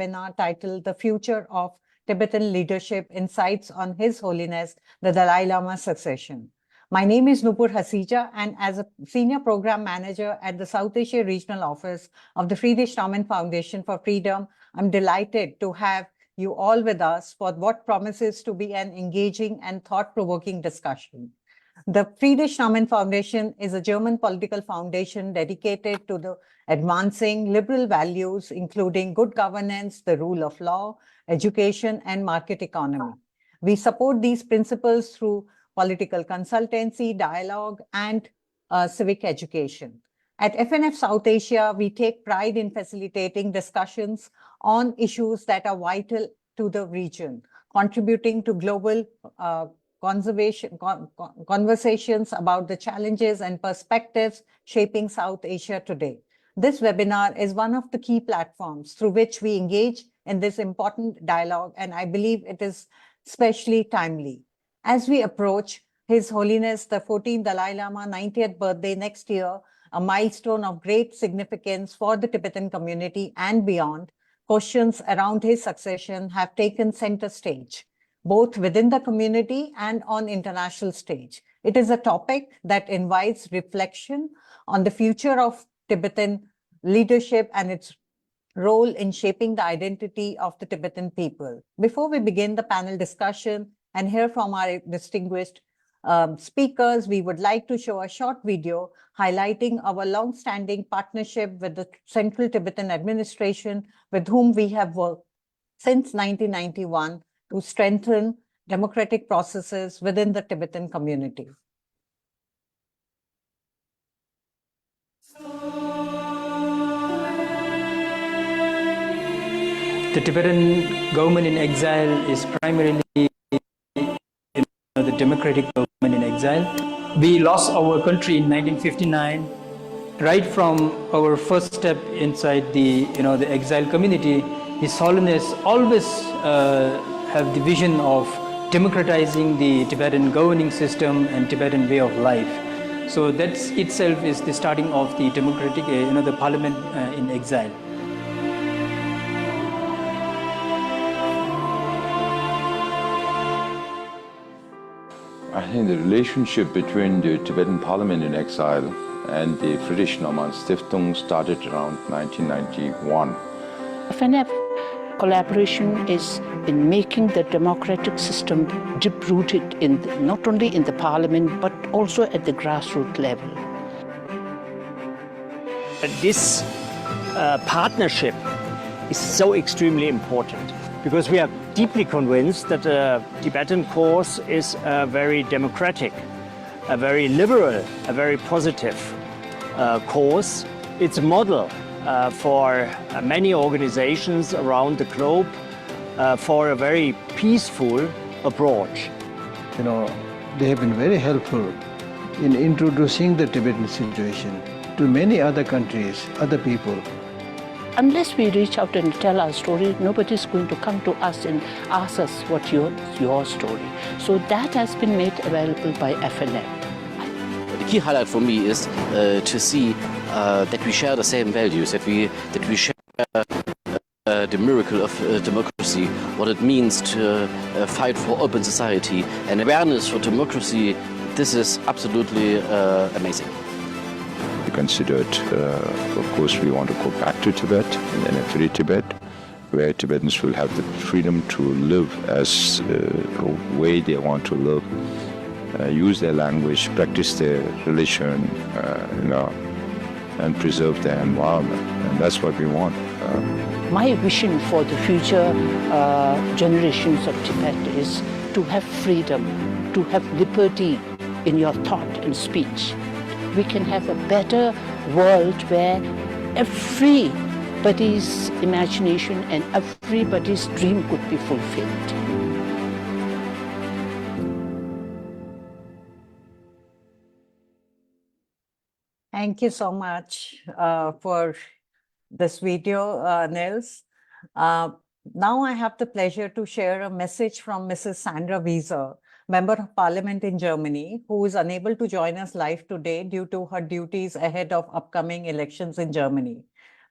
webinar titled The Future of Tibetan Leadership Insights on His Holiness, the Dalai Lama Succession. My name is Nupur Hasija, and as a Senior Program Manager at the South Asia Regional Office of the Friedrich Naumann Foundation for Freedom, I'm delighted to have you all with us for what promises to be an engaging and thought-provoking discussion. The Friedrich Naumann Foundation is a German political foundation dedicated to the advancing liberal values, including good governance, the rule of law, education, and market economy. We support these principles through political consultancy, dialogue, and civic education. At FNF South Asia, we take pride in facilitating discussions on issues that are vital to the region, contributing to global conversations about the challenges and perspectives shaping South Asia today. This webinar is one of the key platforms through which we engage in this important dialogue, and I believe it is especially timely. As we approach His Holiness the 14th Dalai Lama 90th birthday next year, a milestone of great significance for the Tibetan community and beyond, questions around his succession have taken center stage, both within the community and on international stage. It is a topic that invites reflection on the future of Tibetan leadership and its role in shaping the identity of the Tibetan people. Before we begin the panel discussion and hear from our distinguished speakers, we would like to show a short video highlighting our long-standing partnership with the Central Tibetan Administration, with whom we have worked since 1991 to strengthen democratic processes within the Tibetan community. The Tibetan government in exile is primarily the democratic government in exile. We lost our country in 1959. Right from our first step inside the exile community, His Holiness always have the vision of democratizing the Tibetan governing system and Tibetan way of life. So that itself is the starting of the democratic, the parliament in exile. I think the relationship between the Tibetan parliament in exile and the Friedrich Naumann Stiftung started around 1991. FNF collaboration is in making the democratic system deep-rooted in not only in the parliament but also at the grassroots level. This partnership is so extremely important because we are deeply convinced that the Tibetan cause is a very democratic, a very liberal, a very positive cause. It's a model for many organizations around the globe for a very peaceful approach. They have been very helpful in introducing the Tibetan situation to many other countries, other people. Unless we reach out and tell our story, nobody's going to come to us and ask us what's your story. So that has been made available by FNF. The key highlight for me is to see that we share the same values, that we share the miracle of democracy, what it means to fight for open society and awareness for democracy. This is absolutely amazing. We considered, of course, we want to go back to Tibet and a free Tibet, where Tibetans will have the freedom to live as a way they want to live, use their language, practice their religion, and preserve their environment. And that's what we want. My vision for the future generations of Tibet is to have freedom, to have liberty in your thought and speech. We can have a better world where everybody's imagination and everybody's dream could be fulfilled. Thank you so much for this video, Nils. Now I have the pleasure to share a message from Mrs. Sandra Wieser, Member of Parliament in Germany, who is unable to join us live today due to her duties ahead of upcoming elections in Germany.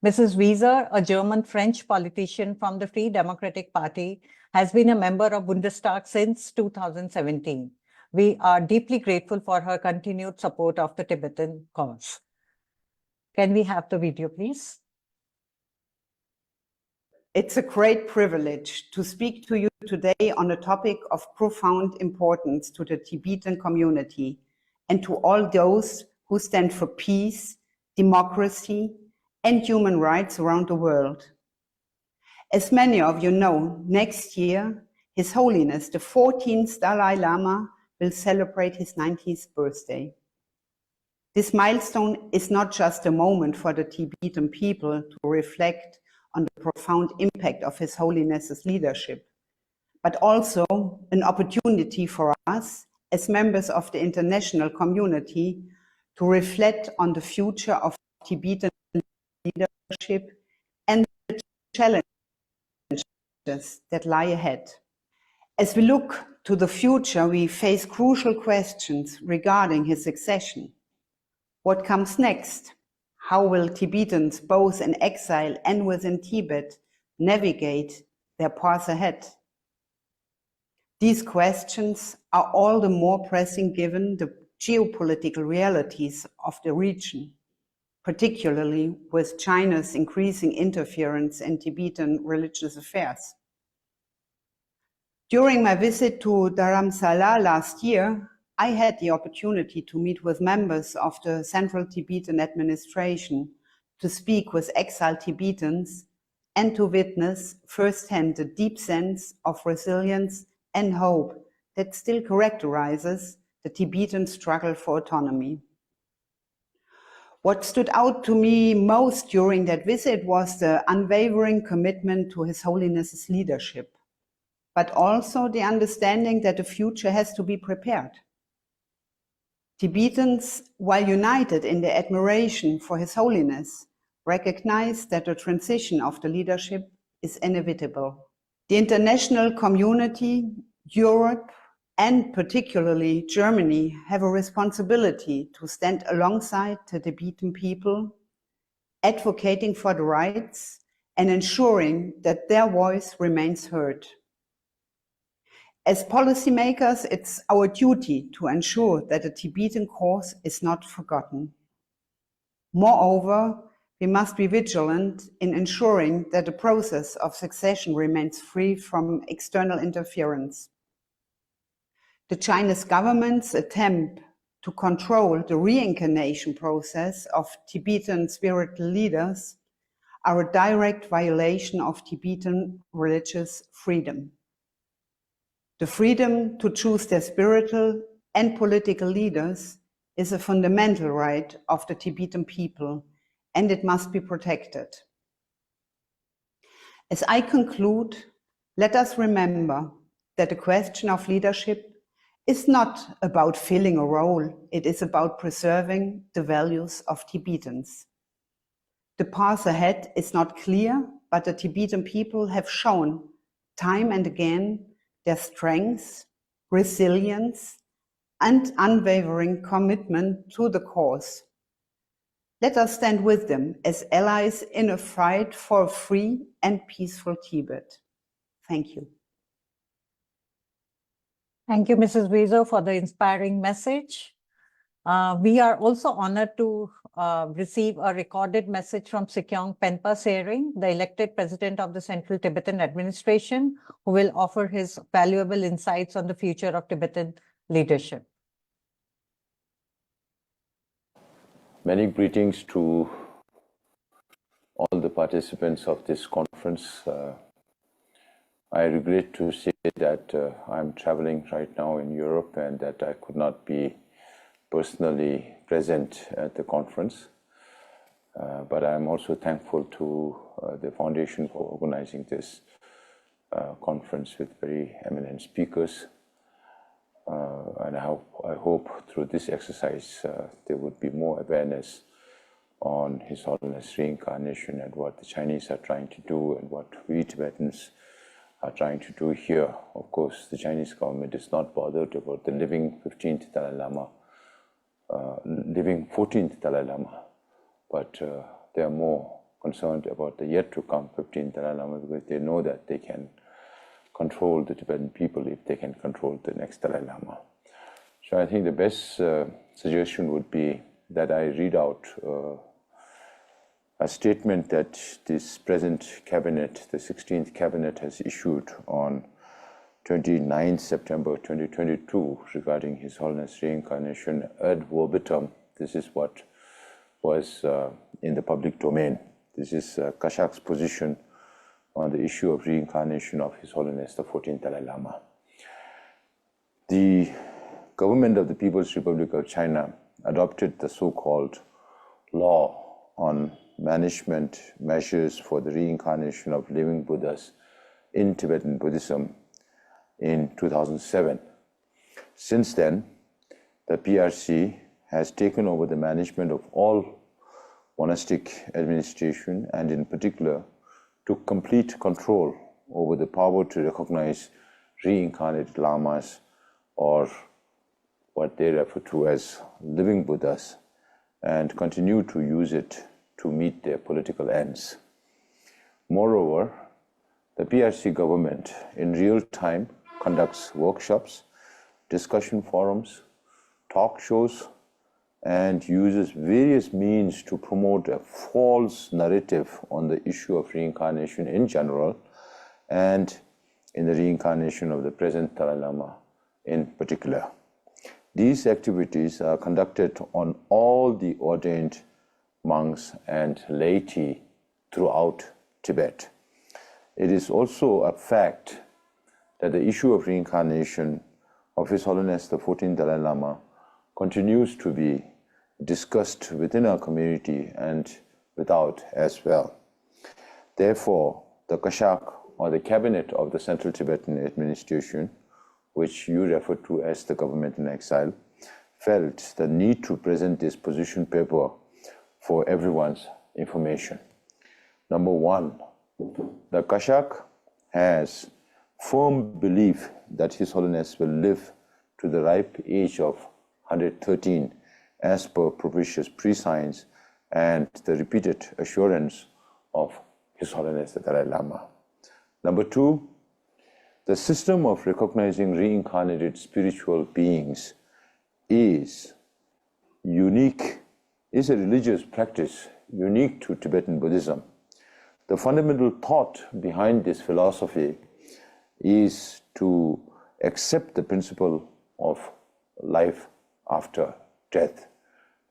Mrs. Wieser, a German-French politician from the Free Democratic Party, has been a member of Bundestag since 2017. We are deeply grateful for her continued support of the Tibetan cause. Can we have the video, please? It's a great privilege to speak to you today on a topic of profound importance to the Tibetan community and to all those who stand for peace, democracy, and human rights around the world. As many of you know, next year, His Holiness, the 14th Dalai Lama, will celebrate his 90th birthday. This milestone is not just a moment for the Tibetan people to reflect on the profound impact of His Holiness's leadership, but also an opportunity for us as members of the international community to reflect on the future of Tibetan leadership and the challenges that lie ahead. As we look to the future, we face crucial questions regarding his succession. What comes next? How will Tibetans, both in exile and within Tibet, navigate their path ahead? These questions are all the more pressing given the geopolitical realities of the region, particularly with China's increasing interference in Tibetan religious affairs. During my visit to Dharamsala last year, I had the opportunity to meet with members of the Central Tibetan administration, to speak with exiled Tibetans, and to witness firsthand the deep sense of resilience and hope that still characterizes the Tibetan struggle for autonomy. What stood out to me most during that visit was the unwavering commitment to His Holiness's leadership, but also the understanding that the future has to be prepared. Tibetans, while united in their admiration for His Holiness, recognize that the transition of the leadership is inevitable. The international community, Europe, and particularly Germany have a responsibility to stand alongside the Tibetan people, advocating for the rights and ensuring that their voice remains heard. As policymakers, it's our duty to ensure that the Tibetan cause is not forgotten. Moreover, we must be vigilant in ensuring that the process of succession remains free from external interference. The Chinese government's attempt to control the reincarnation process of Tibetan spiritual leaders are a direct violation of Tibetan religious freedom. The freedom to choose their spiritual and political leaders is a fundamental right of the Tibetan people, and it must be protected. As I conclude, let us remember that the question of leadership is not about filling a role, it is about preserving the values of Tibetans. The path ahead is not clear, but the Tibetan people have shown time and again their strength, resilience, and unwavering commitment to the cause. Let us stand with them as allies in a fight for a free and peaceful Tibet. Thank you. Thank you, Mrs. Wieser, for the inspiring message. We are also honored to receive a recorded message from Sikyong Penpa Sering, the elected president of the Central Tibetan Administration, who will offer his valuable insights on the future of Tibetan leadership. Many greetings to all the participants of this conference. I regret to say that I'm traveling right now in Europe and that I could not be personally present at the conference. But I'm also thankful to the Foundation for organizing this conference with very eminent speakers. And I hope through this exercise there would be more awareness on His Holiness reincarnation and what the Chinese are trying to do and what we Tibetans are trying to do here. Of course, the Chinese government is not bothered about the living 15th Dalai Lama, living 14th Dalai Lama, but they are more concerned about the yet to come 15th Dalai Lama, because they know that they can control the Tibetan people if they can control the next Dalai Lama. So I think the best suggestion would be that I read out a statement that this present cabinet, the 16th cabinet, has issued on 29 September 2022 regarding His Holiness reincarnation ad verbatim. This is what was in the public domain. This is Kashak's position on the issue of reincarnation of His Holiness the 14th Dalai Lama. The government of the People's Republic of China adopted the so-called law on management measures for the reincarnation of living Buddhas in Tibetan Buddhism in 2007. Since then, the PRC has taken over the management of all monastic administration and in particular took complete control over the power to recognize reincarnated lamas, or what they refer to as living Buddhas, and continue to use it to meet their political ends. Moreover, the PRC government in real time conducts workshops, discussion forums, talk shows, and uses various means to promote a false narrative on the issue of reincarnation in general and in the reincarnation of the present Dalai Lama in particular. These activities are conducted on all the ordained monks and laity throughout Tibet. It is also a fact that the issue of reincarnation of His Holiness the 14th Dalai Lama continues to be discussed within our community and without as well. Therefore, the Kashak, or the cabinet of the Central Tibetan Administration, which you refer to as the government in exile, felt the need to present this position paper for everyone's information. Number one, the Kashak has firm belief that His Holiness will live to the ripe age of 113 as per propitious prescience and the repeated assurance of His Holiness the Dalai Lama. Number two, the system of recognizing reincarnated spiritual beings is a religious practice unique to Tibetan Buddhism. The fundamental thought behind this philosophy is to accept the principle of life after death.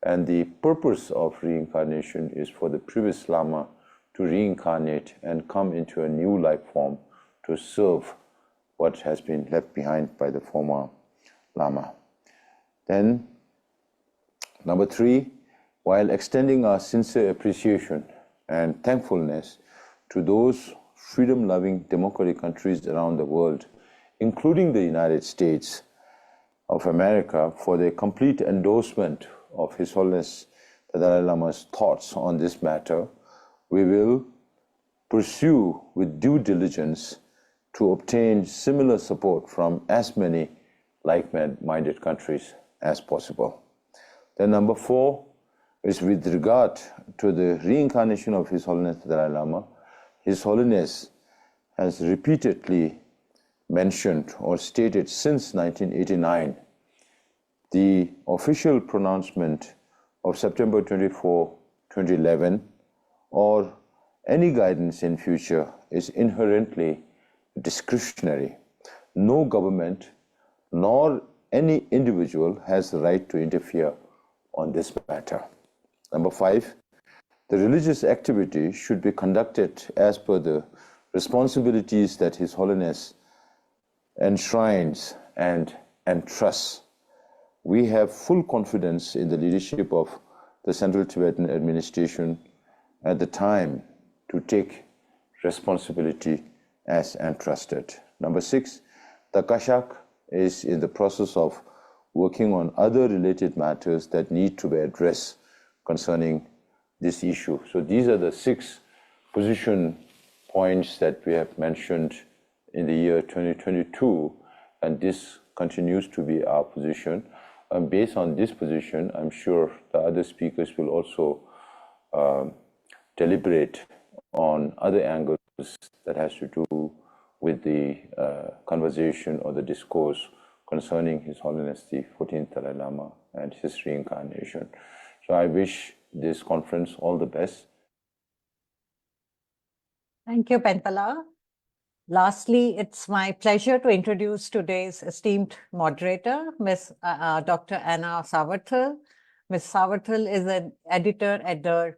And the purpose of reincarnation is for the previous Lama to reincarnate and come into a new life form to serve what has been left behind by the former Lama. Then, number three, while extending our sincere appreciation and thankfulness to those freedom-loving democratic countries around the world, including the United States of America, for their complete endorsement of His Holiness the Dalai Lama's thoughts on this matter, we will pursue with due diligence to obtain similar support from as many like-minded countries as possible. Then number four is with regard to the reincarnation of His Holiness the Dalai Lama. His Holiness has repeatedly mentioned or stated since 1989 the official pronouncement of September 24, 2011, or any guidance in future is inherently discretionary. No government nor any individual has the right to interfere on this matter. Number five, the religious activity should be conducted as per the responsibilities that His Holiness enshrines and entrusts. We have full confidence in the leadership of the Central Tibetan Administration at the time to take responsibility as entrusted. Number six, the Kashak is in the process of working on other related matters that need to be addressed concerning this issue. So these are the 6 position points that we have mentioned in the year 2022, and this continues to be our position. And based on this position, I'm sure the other speakers will also deliberate on other angles that has to do with the conversation or the discourse concerning His Holiness the 14th Dalai Lama and his reincarnation. So I wish this conference all the best. Thank you, Pentala. Lastly, it's my pleasure to introduce today's esteemed moderator, Dr. Anna Savarthal. Ms. Savarthal is an editor at the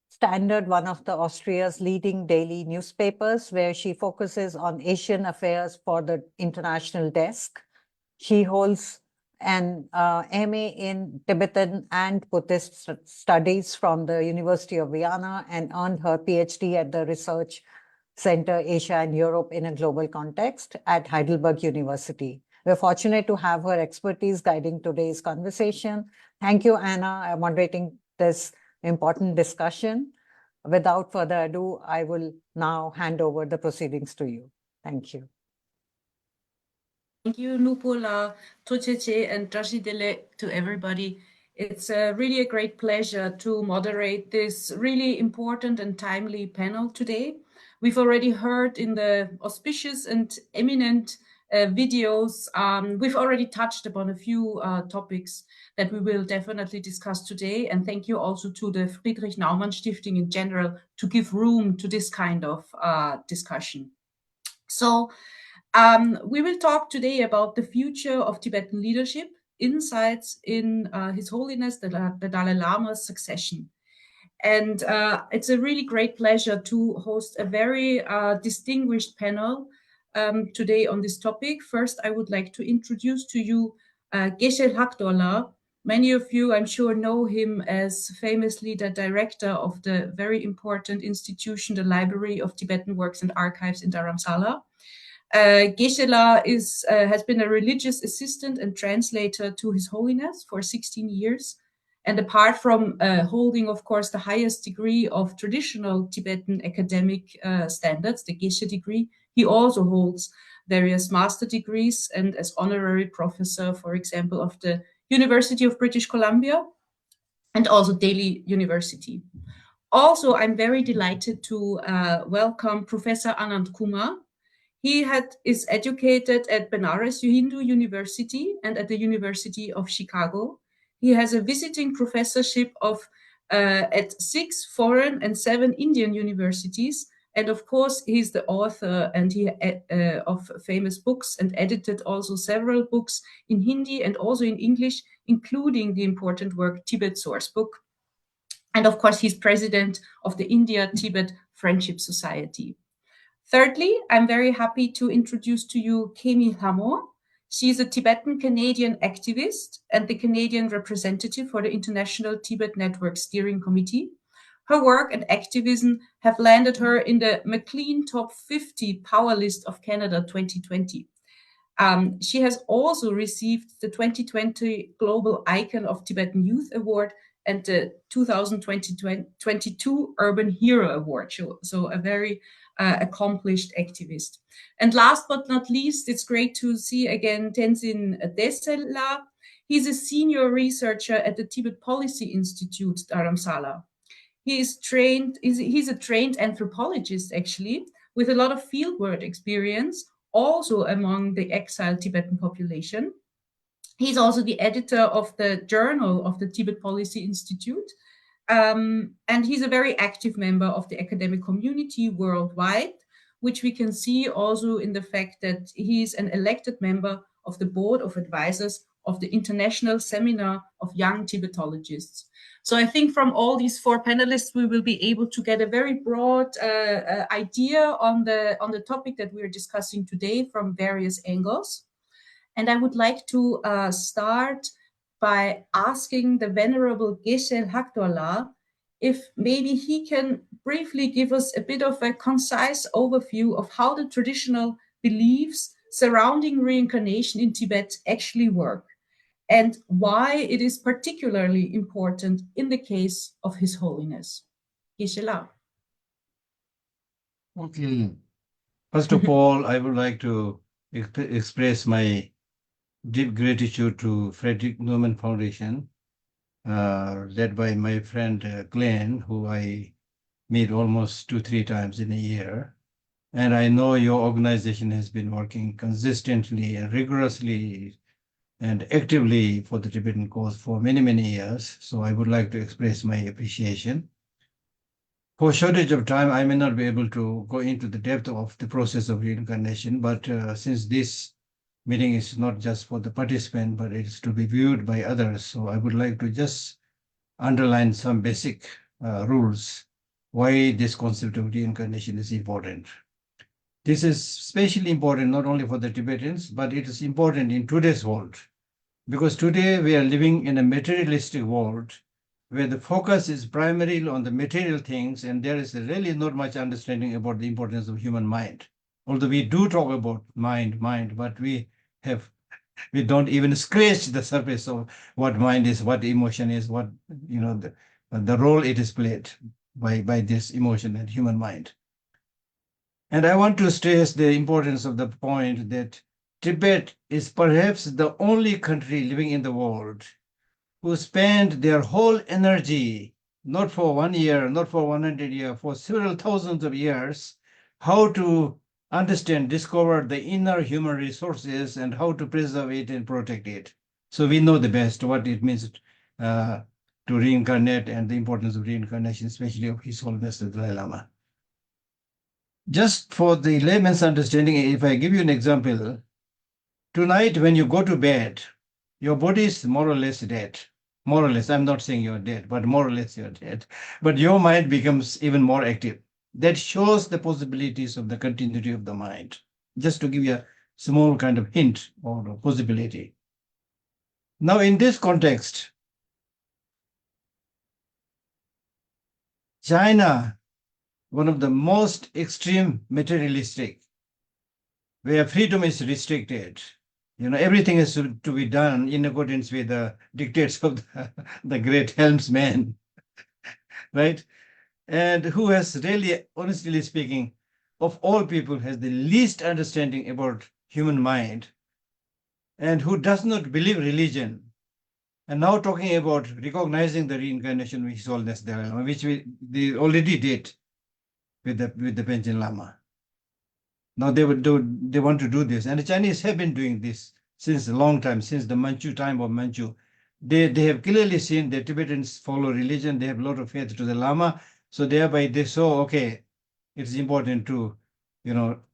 Standard, one of the Austria's leading daily newspapers, where she focuses on Asian affairs for the international desk. She holds an MA in Tibetan and Buddhist studies from the University of Vienna and earned her PhD at the Research Center Asia and Europe in a global context at Heidelberg University. We're fortunate to have her expertise guiding today's conversation. Thank you, Anna, moderating this important discussion. Without further ado, I will now hand over the proceedings to you. Thank you. Thank you, Nupula, Tocheche, and Trashidele, to everybody. It's really a great pleasure to moderate this really important and timely panel today. We've already heard in the auspicious and eminent videos, we've already touched upon a few topics that we will definitely discuss today. And thank you also to the Friedrich Naumann Stiftung in general to give room to this kind of discussion. So we will talk today about the future of Tibetan leadership, insights in His Holiness, the Dalai Lama's succession. And it's a really great pleasure to host a very distinguished panel today on this topic. First, I would like to introduce to you Geshe Lakdola. Many of you, I'm sure, know him as famously the director of the very important institution, the Library of Tibetan Works and Archives in Dharamsala. Geshe-la has been a religious assistant and translator to His Holiness for 16 years. And apart from holding, of course, the highest degree of traditional Tibetan academic standards, the Geshe degree, he also holds various master degrees and as honorary professor, for example, of the University of British Columbia and also Delhi University. Also, I'm very delighted to welcome Professor Anand Kumar. He is educated at Banaras Hindu University and at the University of Chicago. He has a visiting professorship at 6 foreign and 7 Indian universities. And of course, he's the author and of famous books and edited also several books in Hindi and also in English, including the important work Tibet Source Book. And of course, he's president of the India-Tibet Friendship Society. Thirdly, I'm very happy to introduce to you Kemi Hamo. She's a Tibetan-Canadian activist and the Canadian representative for the International Tibet Network Steering Committee. Her work and activism have landed her in the Maclean Top 50 Power List of Canada 2020. She has also received the 2020 Global Icon of Tibetan Youth Award and the 2022 Urban Hero Award. So a very accomplished activist. And last but not least, it's great to see again Tenzin Desela. He's a senior researcher at the Tibet Policy Institute, Dharamsala. He's a trained anthropologist, actually, with a lot of fieldwork experience, also among the exiled Tibetan population. He's also the editor of the Journal of the Tibet Policy Institute. And he's a very active member of the academic community worldwide, which we can see also in the fact that he's an elected member of the board of advisors of the International Seminar of Young Tibetologists. So I think from all these 4 panelists, we will be able to get a very broad idea on the topic that we're discussing today from various angles. And I would like to start by asking the Venerable Geshe Lakdola if maybe he can briefly give us a bit of a concise overview of how the traditional beliefs surrounding reincarnation in Tibet actually work and why it is particularly important in the case of His Holiness. Geshe-la. Okay. First of all, I would like to express my deep gratitude to Friedrich Naumann Foundation, led by my friend Glenn, who I meet almost 2-3 times in a year. And I know your organization has been working consistently and rigorously and actively for the Tibetan cause for many, many years. So I would like to express my appreciation. For shortage of time, I may not be able to go into the depth of the process of reincarnation, but since this meeting is not just for the participant, but it's to be viewed by others, so I would like to just underline some basic rules why this concept of reincarnation is important. This is especially important not only for the Tibetans, but it is important in today's world, because today we are living in a materialistic world where the focus is primarily on the material things, and there is really not much understanding about the importance of human mind. Although we do talk about mind, but we don't even scratch the surface of what mind is, what emotion is, what the role it is played by this emotion and human mind. And I want to stress the importance of the point that Tibet is perhaps the only country living in the world who spend their whole energy, not for 1 year, not for 100 years, for several thousands of years, how to understand, discover the inner human resources and how to preserve it and protect it. So we know the best what it means to reincarnate and the importance of reincarnation, especially of His Holiness the Dalai Lama. Just for the layman's understanding, if I give you an example, tonight when you go to bed, your body is more or less dead. More or less, I'm not saying you're dead, but more or less you're dead. But your mind becomes even more active. That shows the possibilities of the continuity of the mind. Just to give you a small kind of hint or possibility. Now, in this context, China, one of the most extreme materialistic, where freedom is restricted. Everything has to be done in accordance with the dictates of the great helmsman, right? And who has really, honestly speaking, of all people, has the least understanding about human mind, and who does not believe religion. And now talking about recognizing the reincarnation of His Holiness Dalai Lama, which they already did with the Panchen Lama. Now they want to do this, and the Chinese have been doing this since a long time, since the Manchu time of Manchu. They have clearly seen that Tibetans follow religion. They have a lot of faith to the Lama, so thereby they saw, okay, it's important to,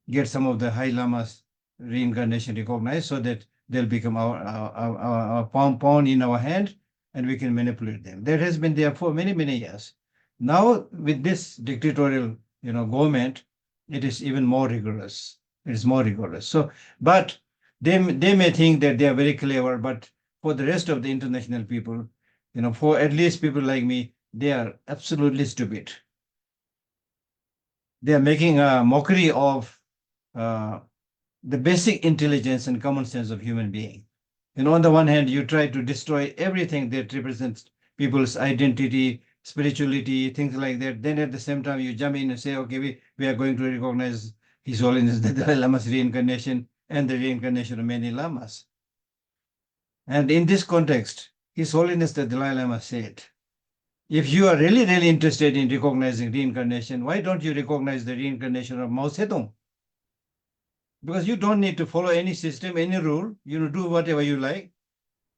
get some of the high Lamas reincarnation recognized, so that they'll become our pawn in our hand, and we can manipulate them. That has been there for many, many years. Now with this dictatorial, government, it is even more rigorous. It is more rigorous. So, but they may think that they are very clever, but for the rest of the international people, for at least people like me, they are absolutely stupid. They are making a mockery of the basic intelligence and common sense of human being. On the one hand, you try to destroy everything that represents people's identity, spirituality, things like that. Then at the same time, you jump in and say, okay, we are going to recognize His Holiness the Dalai Lama's reincarnation and the reincarnation of many Lamas. And in this context, His Holiness the Dalai Lama said, if you are really, really interested in recognizing reincarnation, why don't you recognize the reincarnation of Mao Zedong? Because you don't need to follow any system, any rule, do whatever you like.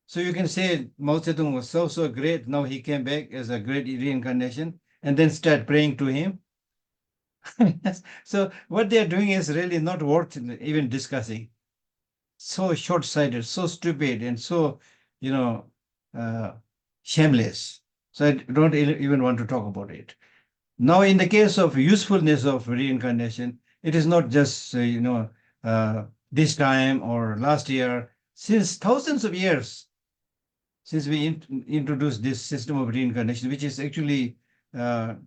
So you can say Mao Zedong was so great, now he came back as a great reincarnation, and then start praying to him. So what they are doing is really not worth even discussing. So short-sighted, so stupid, and so, shameless. So I don't even want to talk about it. Now, in the case of usefulness of reincarnation, it is not just, this time or last year. Since thousands of years, since we introduced this system of reincarnation, which is actually there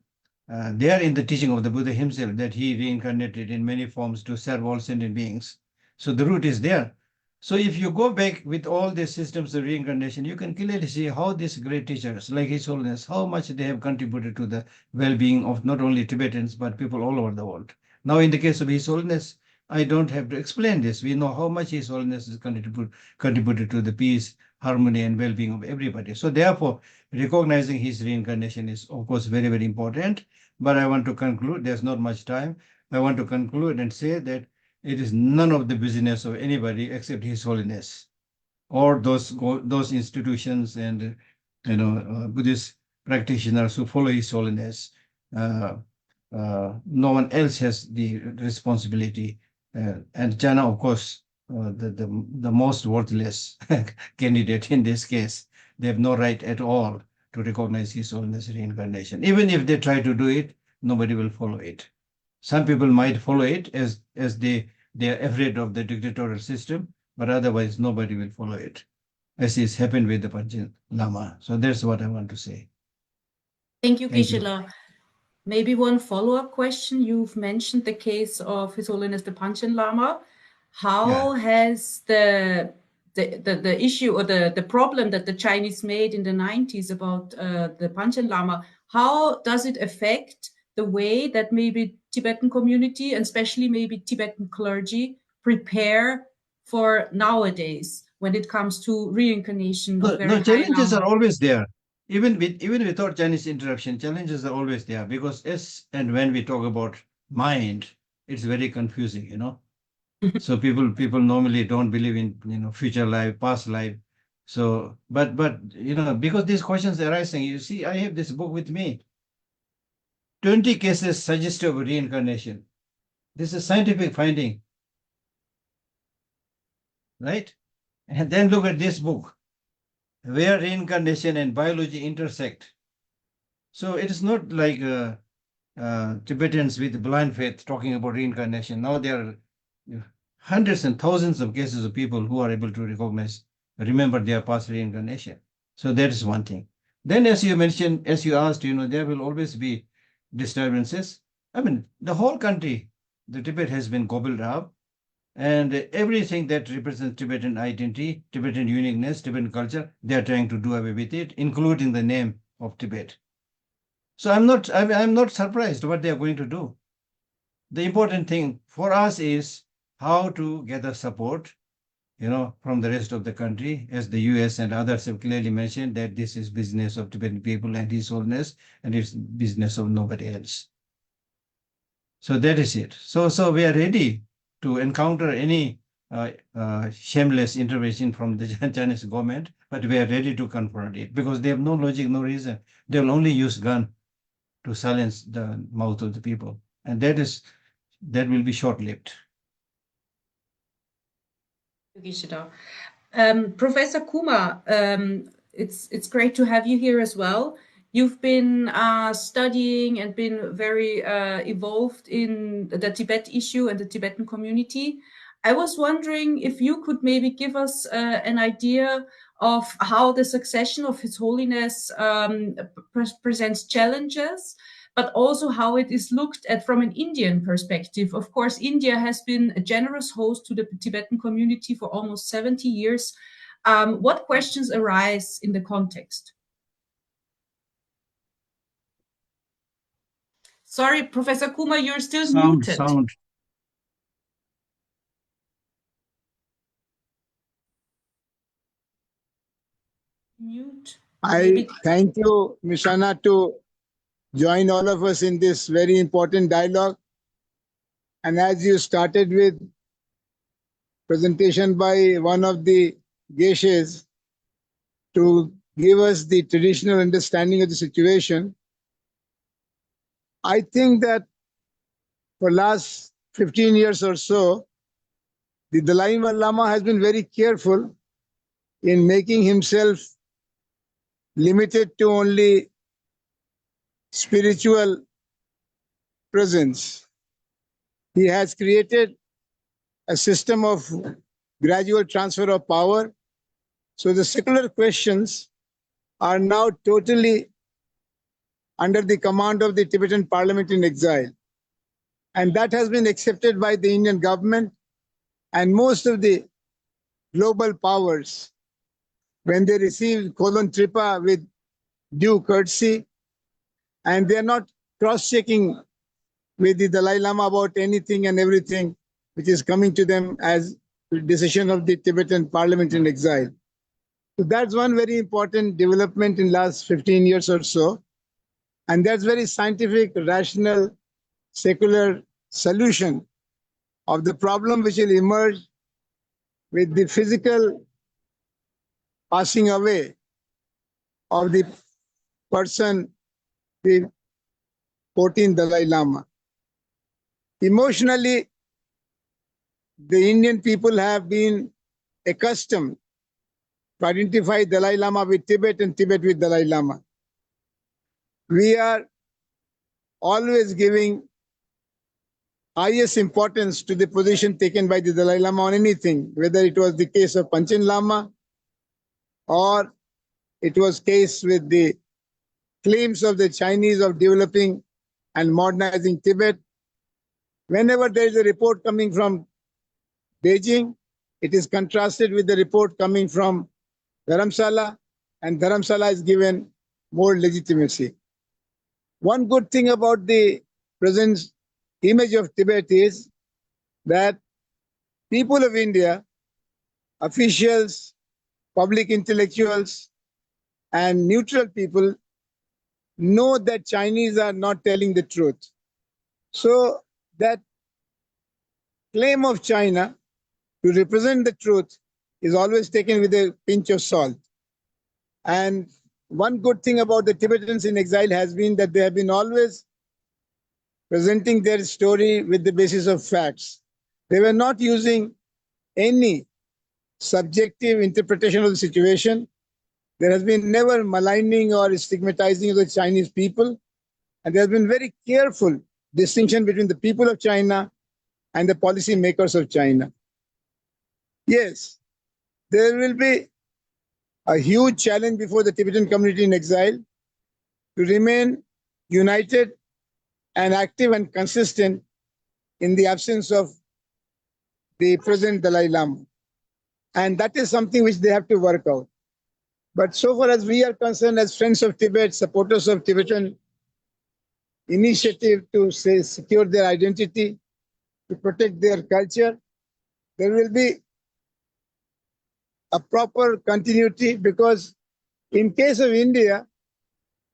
in the teaching of the Buddha himself, that he reincarnated in many forms to serve all sentient beings. So the root is there. So if you go back with all these systems of reincarnation, you can clearly see how these great teachers, like His Holiness, how much they have contributed to the well-being of not only Tibetans, but people all over the world. Now, in the case of His Holiness, I don't have to explain this. We know how much His Holiness has contributed to the peace, harmony, and well-being of everybody. So therefore, recognizing his reincarnation is, of course, very, very important. But I want to conclude, there's not much time. I want to conclude and say that it is none of the business of anybody except His Holiness or those institutions and Buddhist practitioners who follow His Holiness. No one else has the responsibility. And China, of course, the most worthless candidate in this case. They have no right at all to recognize His Holiness reincarnation. Even if they try to do it, nobody will follow it. Some people might follow it as they are afraid of the dictatorial system, but otherwise nobody will follow it, as is happened with the Panchen Lama. So that's what I want to say. Thank you, Thank you. Geshe-la. Maybe one follow-up question. You've mentioned the case of His Holiness the Panchen Lama. How has the issue or the problem that the Chinese made in the 90s about the Panchen Lama, how does it affect the way that maybe Tibetan community and especially maybe Tibetan clergy prepare for nowadays when it comes to reincarnation of very No, high challenges Lama? are always there. Even without Chinese interruption, challenges are always there, because as and when we talk about mind, it's very confusing, So people normally don't believe in future life, past life. So but because these questions are arising, you see, I have this book with me. 20 cases suggestive of reincarnation. This is scientific finding, right? And then look at this book, where reincarnation and biology intersect. So it is not like Tibetans with blind faith talking about reincarnation. Now there are hundreds and thousands of cases of people who are able to remember their past reincarnation. So that is one thing. Then, as you mentioned, as you asked, there will always be disturbances. I mean, the whole country, the Tibet has been gobbled up, and everything that represents Tibetan identity, Tibetan uniqueness, Tibetan culture, they are trying to do away with it, including the name of Tibet. So I'm not surprised what they are going to do. The important thing for us is how to gather support, from the rest of the country, as the US and others have clearly mentioned that this is business of Tibetan people and His Holiness, and it's business of nobody else. So that is it. So we are ready to encounter any shameless intervention from the Chinese government, but we are ready to confront it, because they have no logic, no reason. They will only use gun to silence the mouth of the people, and that will be short-lived. Professor Kuma, it's great to have you here as well. You've been studying and been very involved in the Tibet issue and the Tibetan community. I was wondering if you could maybe give us an idea of how the succession of His Holiness presents challenges, but also how it is looked at from an Indian perspective. Of course, India has been a generous host to the Tibetan community for almost 70 years. What questions arise in the context? Sorry, Professor Kuma, you're still muted. Sound. Mute. I thank you, Mishana, to join all of us in this very important dialogue. And as you started with presentation by one of the geshes to give us the traditional understanding of the situation, I think that for last 15 years or so, the Dalai Lama has been very careful in making himself limited to only spiritual presence. He has created a system of gradual transfer of power. So the secular questions are now totally under the command of the Tibetan Parliament in exile. And that has been accepted by the Indian government and most of the global powers. When they receive Kolon Tripa with due courtesy, and they're not cross-checking with the Dalai Lama about anything and everything which is coming to them as a decision of the Tibetan Parliament in exile. So that's one very important development in last 15 years or so. And that's very scientific, rational, secular solution of the problem which will emerge with the physical passing away of the person, the 14th Dalai Lama. Emotionally, the Indian people have been accustomed to identify Dalai Lama with Tibet and Tibet with Dalai Lama. We are always giving highest importance to the position taken by the Dalai Lama on anything, whether it was the case of Panchen Lama or it was case with the claims of the Chinese of developing and modernizing Tibet. Whenever there is a report coming from Beijing, it is contrasted with the report coming from Dharamsala, and Dharamsala is given more legitimacy. One good thing about the present image of Tibet is that people of India, officials, public intellectuals, and neutral people know that Chinese are not telling the truth. So that claim of China to represent the truth is always taken with a pinch of salt. And one good thing about the Tibetans in exile has been that they have been always presenting their story with the basis of facts. They were not using any subjective interpretation of the situation. There has been never maligning or stigmatizing of the Chinese people. And there has been very careful distinction between the people of China and the policy makers of China. Yes, there will be a huge challenge before the Tibetan community in exile to remain united and active and consistent in the absence of the present Dalai Lama. And that is something which they have to work out. But so far as we are concerned, as friends of Tibet, supporters of Tibetan initiative to say secure their identity, to protect their culture, there will be a proper continuity, because in case of India,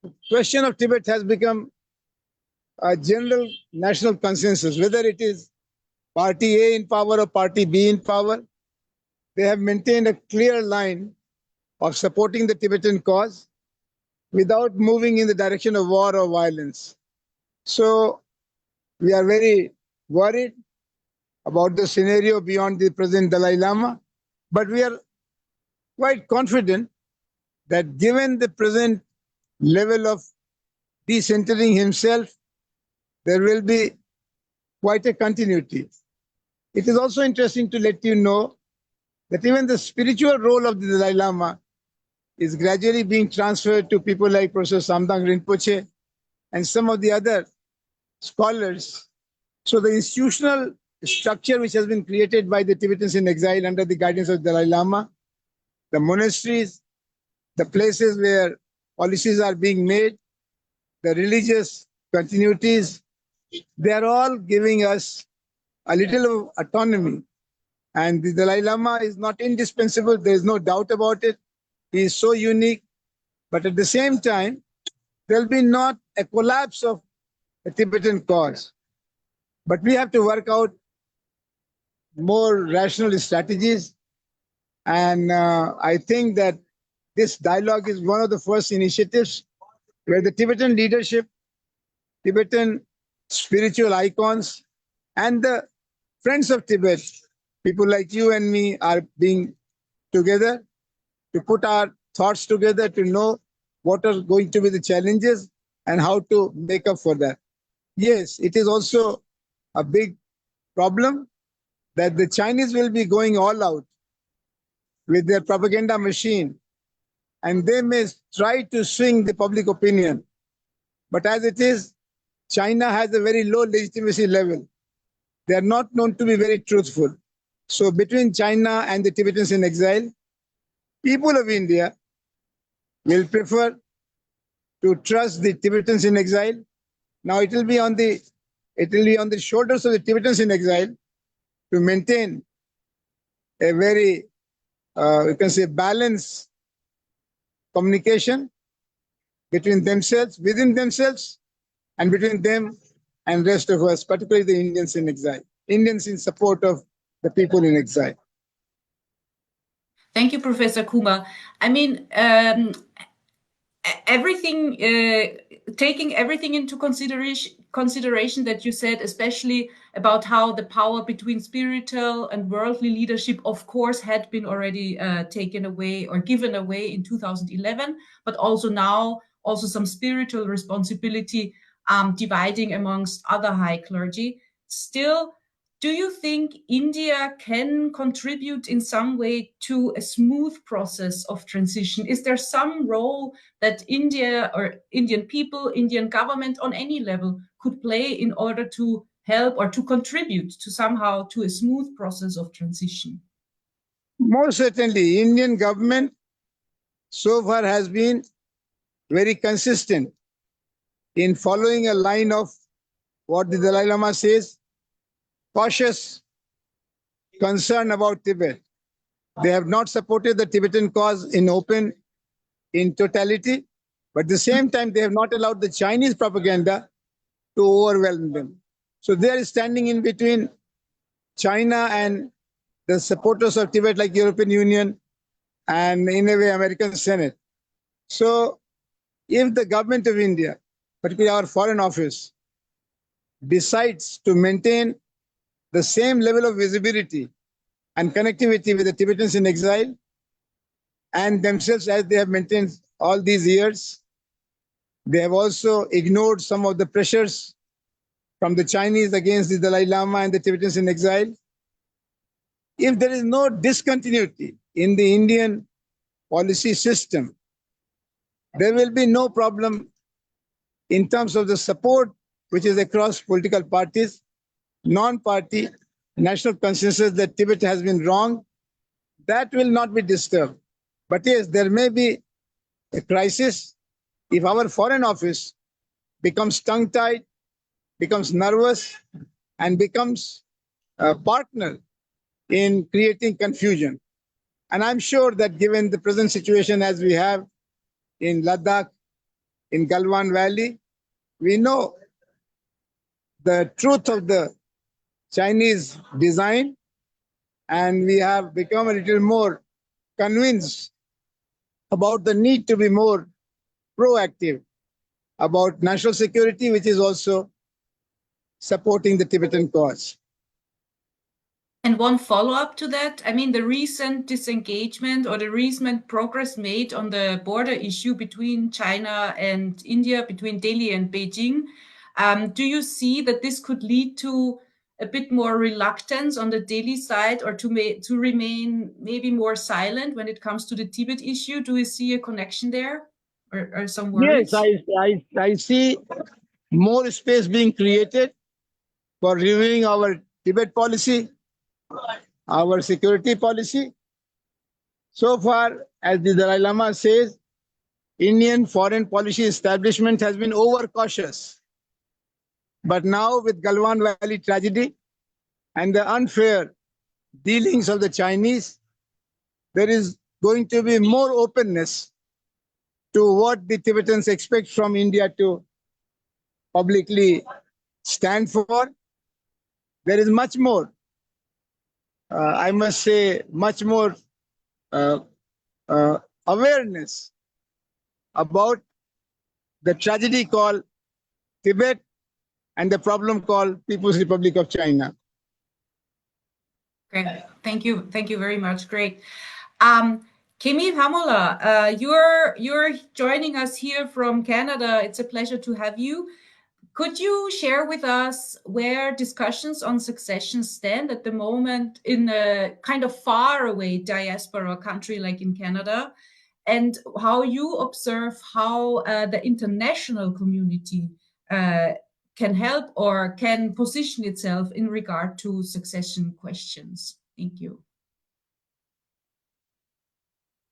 the question of Tibet has become a general national consensus, whether it is party A in power or party B in power. They have maintained a clear line of supporting the Tibetan cause without moving in the direction of war or violence. So we are very worried about the scenario beyond the present Dalai Lama, but we are quite confident that given the present level of decentering himself, there will be quite a continuity. It is also interesting to let you know that even the spiritual role of the Dalai Lama is gradually being transferred to people like Professor Samdang Rinpoche and some of the other scholars. So the institutional structure which has been created by the Tibetans in exile under the guidance of Dalai Lama, the monasteries, the places where policies are being made, the religious continuities, they are all giving us a little of autonomy. And the Dalai Lama is not indispensable, there is no doubt about it. He is so unique, but at the same time, there will be not a collapse of the Tibetan cause. But we have to work out more rational strategies. And I think that this dialogue is one of the first initiatives where the Tibetan leadership, Tibetan spiritual icons, and the friends of Tibet, people like you and me, are being together to put our thoughts together to know what are going to be the challenges and how to make up for that. Yes, it is also a big problem that the Chinese will be going all out with their propaganda machine, and they may try to swing the public opinion. But as it is, China has a very low legitimacy level. They are not known to be very truthful. So between China and the Tibetans in exile, people of India will prefer to trust the Tibetans in exile. Now it will be on the shoulders of the Tibetans in exile to maintain a very, you can say, balanced communication. between themselves, within themselves, and between them and rest of us, particularly the Indians in exile, Indians in support of the people in exile. Thank you, Professor Kumar. I mean, everything, taking everything into consideration that you said, especially about how the power between spiritual and worldly leadership, of course, had been already taken away or given away in 2011, but also now, also some spiritual responsibility dividing amongst other high clergy. Still, do you think India can contribute in some way to a smooth process of transition? Is there some role that India or Indian people, Indian government on any level could play in order to help or to contribute to somehow to a smooth process of transition? Most certainly, Indian government so far has been very consistent in following a line of what the Dalai Lama says, cautious concern about Tibet. They have not supported the Tibetan cause in open, in totality, but at the same time, they have not allowed the Chinese propaganda to overwhelm them. So they are standing in between China and the supporters of Tibet, like European Union and in a way American Senate. So if the government of India, particularly our Foreign Office, decides to maintain the same level of visibility and connectivity with the Tibetans in exile and themselves as they have maintained all these years, they have also ignored some of the pressures from the Chinese against the Dalai Lama and the Tibetans in exile. If there is no discontinuity in the Indian policy system, there will be no problem in terms of the support which is across political parties, non-party, national consensus that Tibet has been wrong. That will not be disturbed. But yes, there may be a crisis if our Foreign Office becomes tongue-tied, becomes nervous, and becomes a partner in creating confusion. And I'm sure that given the present situation as we have in Ladakh, in Galwan Valley, we know the truth of the Chinese design, and we have become a little more convinced about the need to be more proactive about national security, which is also supporting the Tibetan cause. And one follow-up to that, I mean, the recent disengagement or the recent progress made on the border issue between China and India, between Delhi and Beijing, do you see that this could lead to a bit more reluctance on the Delhi side or to remain maybe more silent when it comes to the Tibet issue? Do you see a connection there or some worries? Yes, I see more space being created for reviewing our Tibet policy, our security policy. So far, as the Dalai Lama says, Indian foreign policy establishment has been overcautious. But now with Galwan Valley tragedy and the unfair dealings of the Chinese, there is going to be more openness to what the Tibetans expect from India to publicly stand for. There is much more, I must say, much more awareness about the tragedy called Tibet and the problem called People's Republic of China. Great. Thank you. Thank you very much. Great. Kimi Hamola, you're joining us here from Canada. It's a pleasure to have you. Could you share with us where discussions on succession stand at the moment in a kind of far away diaspora country like in Canada, and how you observe how the international community can help or can position itself in regard to succession questions? Thank you.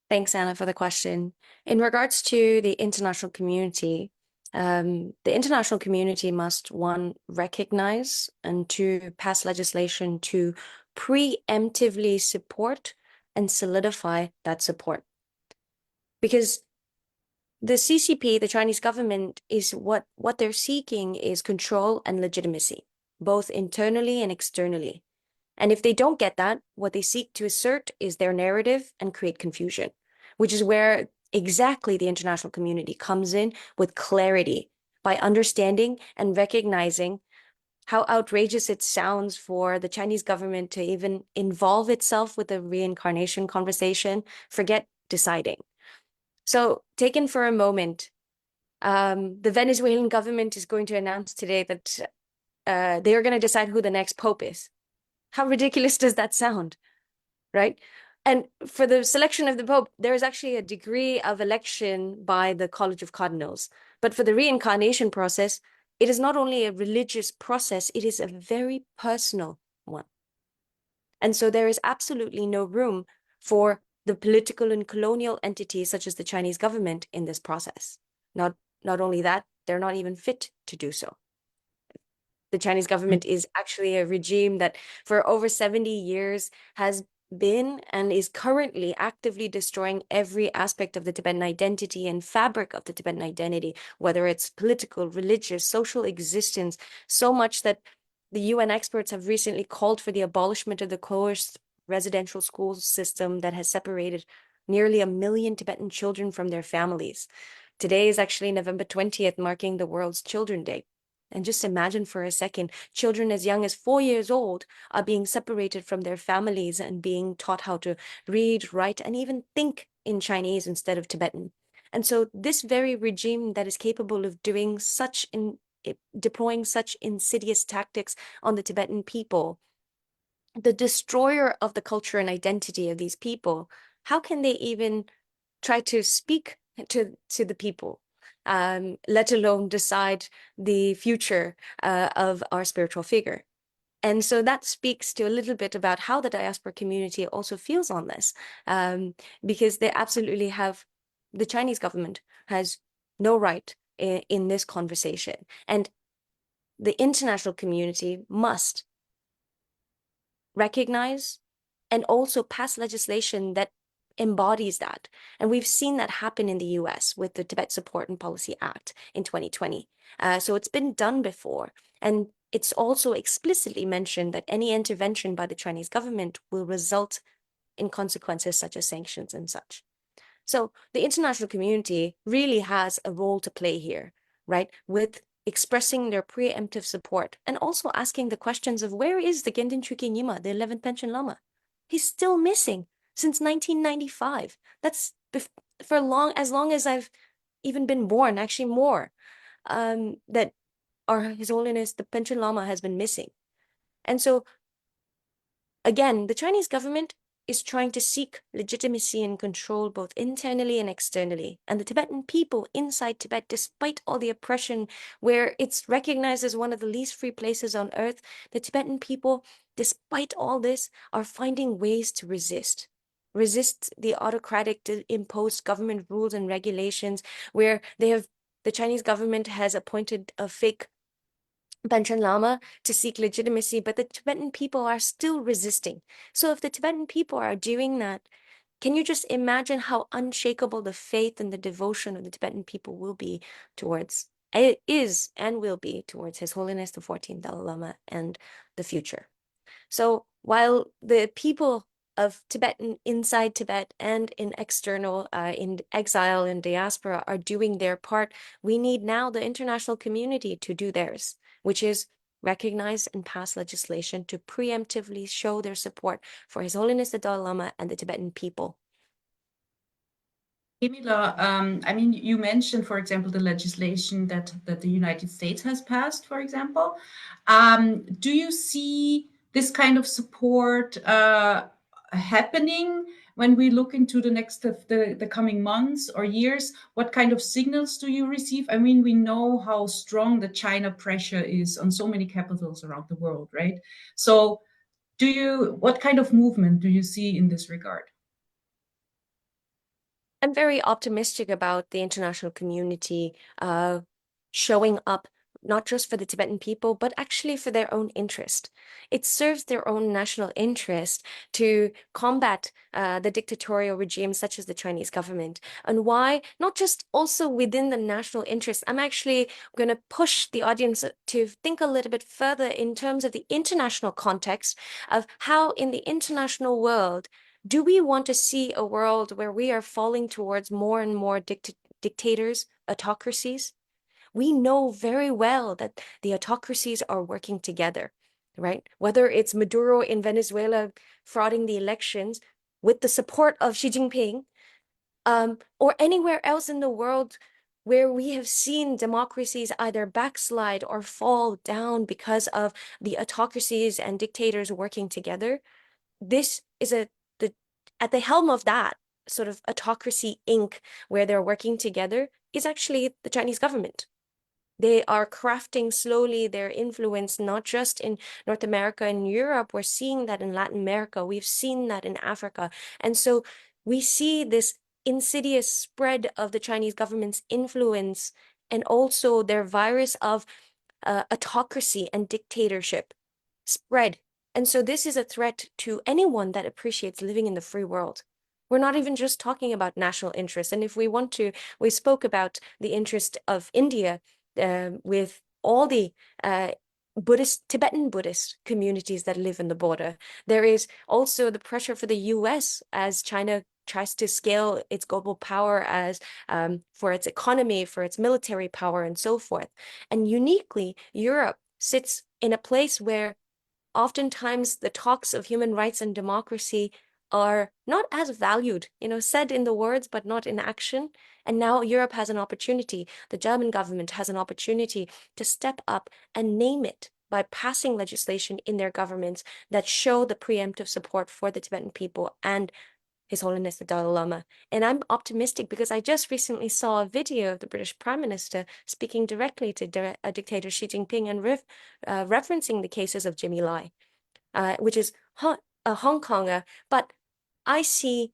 Thanks, Anna, for the question. In regards to the international community, the international community must, one, recognize and two, pass legislation to preemptively support and solidify that support. Because the CCP, the Chinese government, is what they're seeking is control and legitimacy, both internally and externally. And if they don't get that, what they seek to assert is their narrative and create confusion, which is where exactly the international community comes in with clarity by understanding and recognizing how outrageous it sounds for the Chinese government to even involve itself with the reincarnation conversation, forget deciding. So, taken for a moment, the Venezuelan government is going to announce today that they are going to decide who the next pope is. How ridiculous does that sound, right? And for the selection of the pope, there is actually a degree of election by the College of Cardinals. But for the reincarnation process, it is not only a religious process, it is a very personal one. And so there is absolutely no room for the political and colonial entities such as the Chinese government in this process. Not only that, they're not even fit to do so. The Chinese government is actually a regime that for over 70 years has been and is currently actively destroying every aspect of the Tibetan identity and fabric of the Tibetan identity, whether it's political, religious, social existence, so much that the UN experts have recently called for the abolishment of the coerced residential school system that has separated nearly 1 million Tibetan children from their families. Today is actually November 20th, marking the World's Children Day. And just imagine for a second, children as young as 4 years old are being separated from their families and being taught how to read, write, and even think in Chinese instead of Tibetan. And so this very regime that is capable of doing deploying such insidious tactics on the Tibetan people, the destroyer of the culture and identity of these people, how can they even try to speak to the people? Let alone decide the future of our spiritual figure. And so that speaks to a little bit about how the diaspora community also feels on this, because they absolutely have, the Chinese government has no right in this conversation. And the international community must recognize and also pass legislation that embodies that. And we've seen that happen in the US with the Tibet Support and Policy Act in 2020. So it's been done before. And it's also explicitly mentioned that any intervention by the Chinese government will result in consequences such as sanctions and such. So the international community really has a role to play here, right? With expressing their preemptive support and also asking the questions of where is the Gendin Chuki Nyima, the 11th Panchen Lama? He's still missing since 1995. That's for as long as I've even been born, actually more, that His Holiness, the Panchen Lama, has been missing. And so, again, the Chinese government is trying to seek legitimacy and control both internally and externally. And the Tibetan people inside Tibet, despite all the oppression, where it's recognized as one of the least free places on earth, the Tibetan people, despite all this, are finding ways to resist the autocratic imposed government rules and regulations, where the Chinese government has appointed a fake Panchen Lama to seek legitimacy, but the Tibetan people are still resisting. So if the Tibetan people are doing that, can you just imagine how unshakable the faith and the devotion of the Tibetan people will be towards, is and will be towards His Holiness the 14th Dalai Lama and the future? So while the people of Tibetan inside Tibet and in external, in exile and diaspora are doing their part, we need now the international community to do theirs, which is recognize and pass legislation to preemptively show their support for His Holiness the Dalai Lama and the Tibetan people. Emila, I mean, you mentioned, for example, the legislation that the United States has passed, for example. Do you see this kind of support happening when we look into the coming months or years? What kind of signals do you receive? I mean, we know how strong the China pressure is on so many capitals around the world, right? So what kind of movement do you see in this regard? I'm very optimistic about the international community showing up not just for the Tibetan people, but actually for their own interest. It serves their own national interest to combat the dictatorial regimes such as the Chinese government. And why? Not just also within the national interest. I'm actually going to push the audience to think a little bit further in terms of the international context of how in the international world do we want to see a world where we are falling towards more and more dictators, autocracies? We know very well that the autocracies are working together, right? Whether it's Maduro in Venezuela frauding the elections with the support of Xi Jinping, or anywhere else in the world where we have seen democracies either backslide or fall down because of the autocracies and dictators working together. This is at the helm of that sort of autocracy Inc., where they're working together, is actually the Chinese government. They are crafting slowly their influence, not just in North America and Europe. We're seeing that in Latin America. We've seen that in Africa. And so we see this insidious spread of the Chinese government's influence and also their virus of autocracy and dictatorship spread. And so this is a threat to anyone that appreciates living in the free world. We're not even just talking about national interest. And if we want to, we spoke about the interest of India with all the Tibetan Buddhist communities that live in the border. There is also the pressure for the US as China tries to scale its global power as for its economy, for its military power, and so forth. And uniquely, Europe sits in a place where oftentimes the talks of human rights and democracy are not as valued, said in the words, but not in action. And now Europe has an opportunity. The German government has an opportunity to step up and name it by passing legislation in their governments that show the preemptive support for the Tibetan people and His Holiness the Dalai Lama. And I'm optimistic because I just recently saw a video of the British Prime Minister speaking directly to dictator Xi Jinping and referencing the cases of Jimmy Lai, which is a Hong Konger. But I see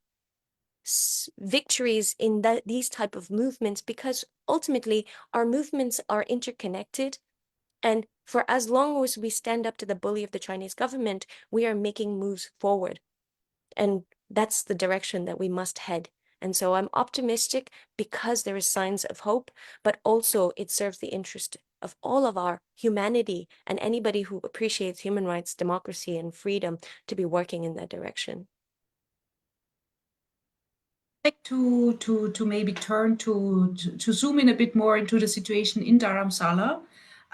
victories in these type of movements because ultimately our movements are interconnected. And for as long as we stand up to the bully of the Chinese government, we are making moves forward. And that's the direction that we must head. And so I'm optimistic because there is signs of hope, but also it serves the interest of all of our humanity and anybody who appreciates human rights, democracy, and freedom to be working in that direction. Like to maybe turn to zoom in a bit more into the situation in Dharamsala.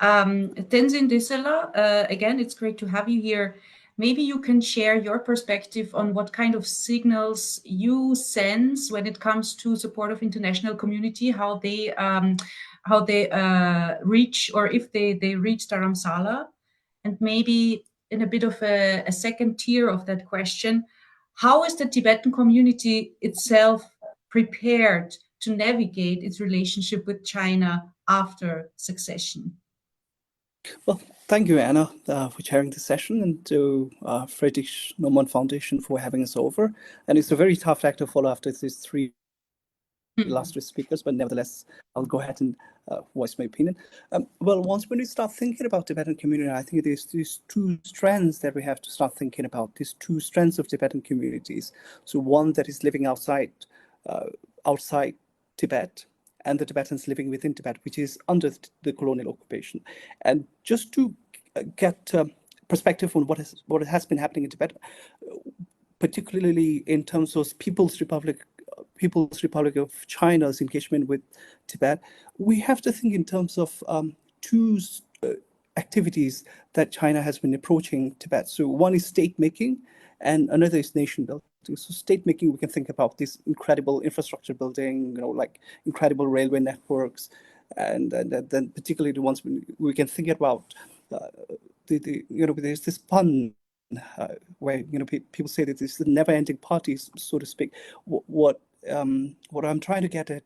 Tenzin Desela, again, it's great to have you here. Maybe you can share your perspective on what kind of signals you sense when it comes to support of international community, how they reach, or if they reach Dharamsala, and maybe in a bit of a second tier of that question, how is the Tibetan community itself prepared to navigate its relationship with China after succession? Well, thank you, Anna, for chairing this session, and to Friedrich Naumann Foundation for having us over. And it's a very tough act to follow after these three illustrious speakers, but nevertheless, I'll go ahead and voice my opinion. Well, when we start thinking about Tibetan community, I think there's these two strands that we have to start thinking about, these two strands of Tibetan communities. So one that is living outside Tibet, and the Tibetans living within Tibet, which is under the colonial occupation. And just to get perspective on what has been happening in Tibet, particularly in terms of People's Republic of China's engagement with Tibet, we have to think in terms of two activities that China has been approaching Tibet. So one is state making, and another is nation building. So state making, we can think about this incredible infrastructure building, like incredible railway networks, and then particularly the ones we can think about. There's this pun where people say that it's the never-ending party, so to speak. What I'm trying to get at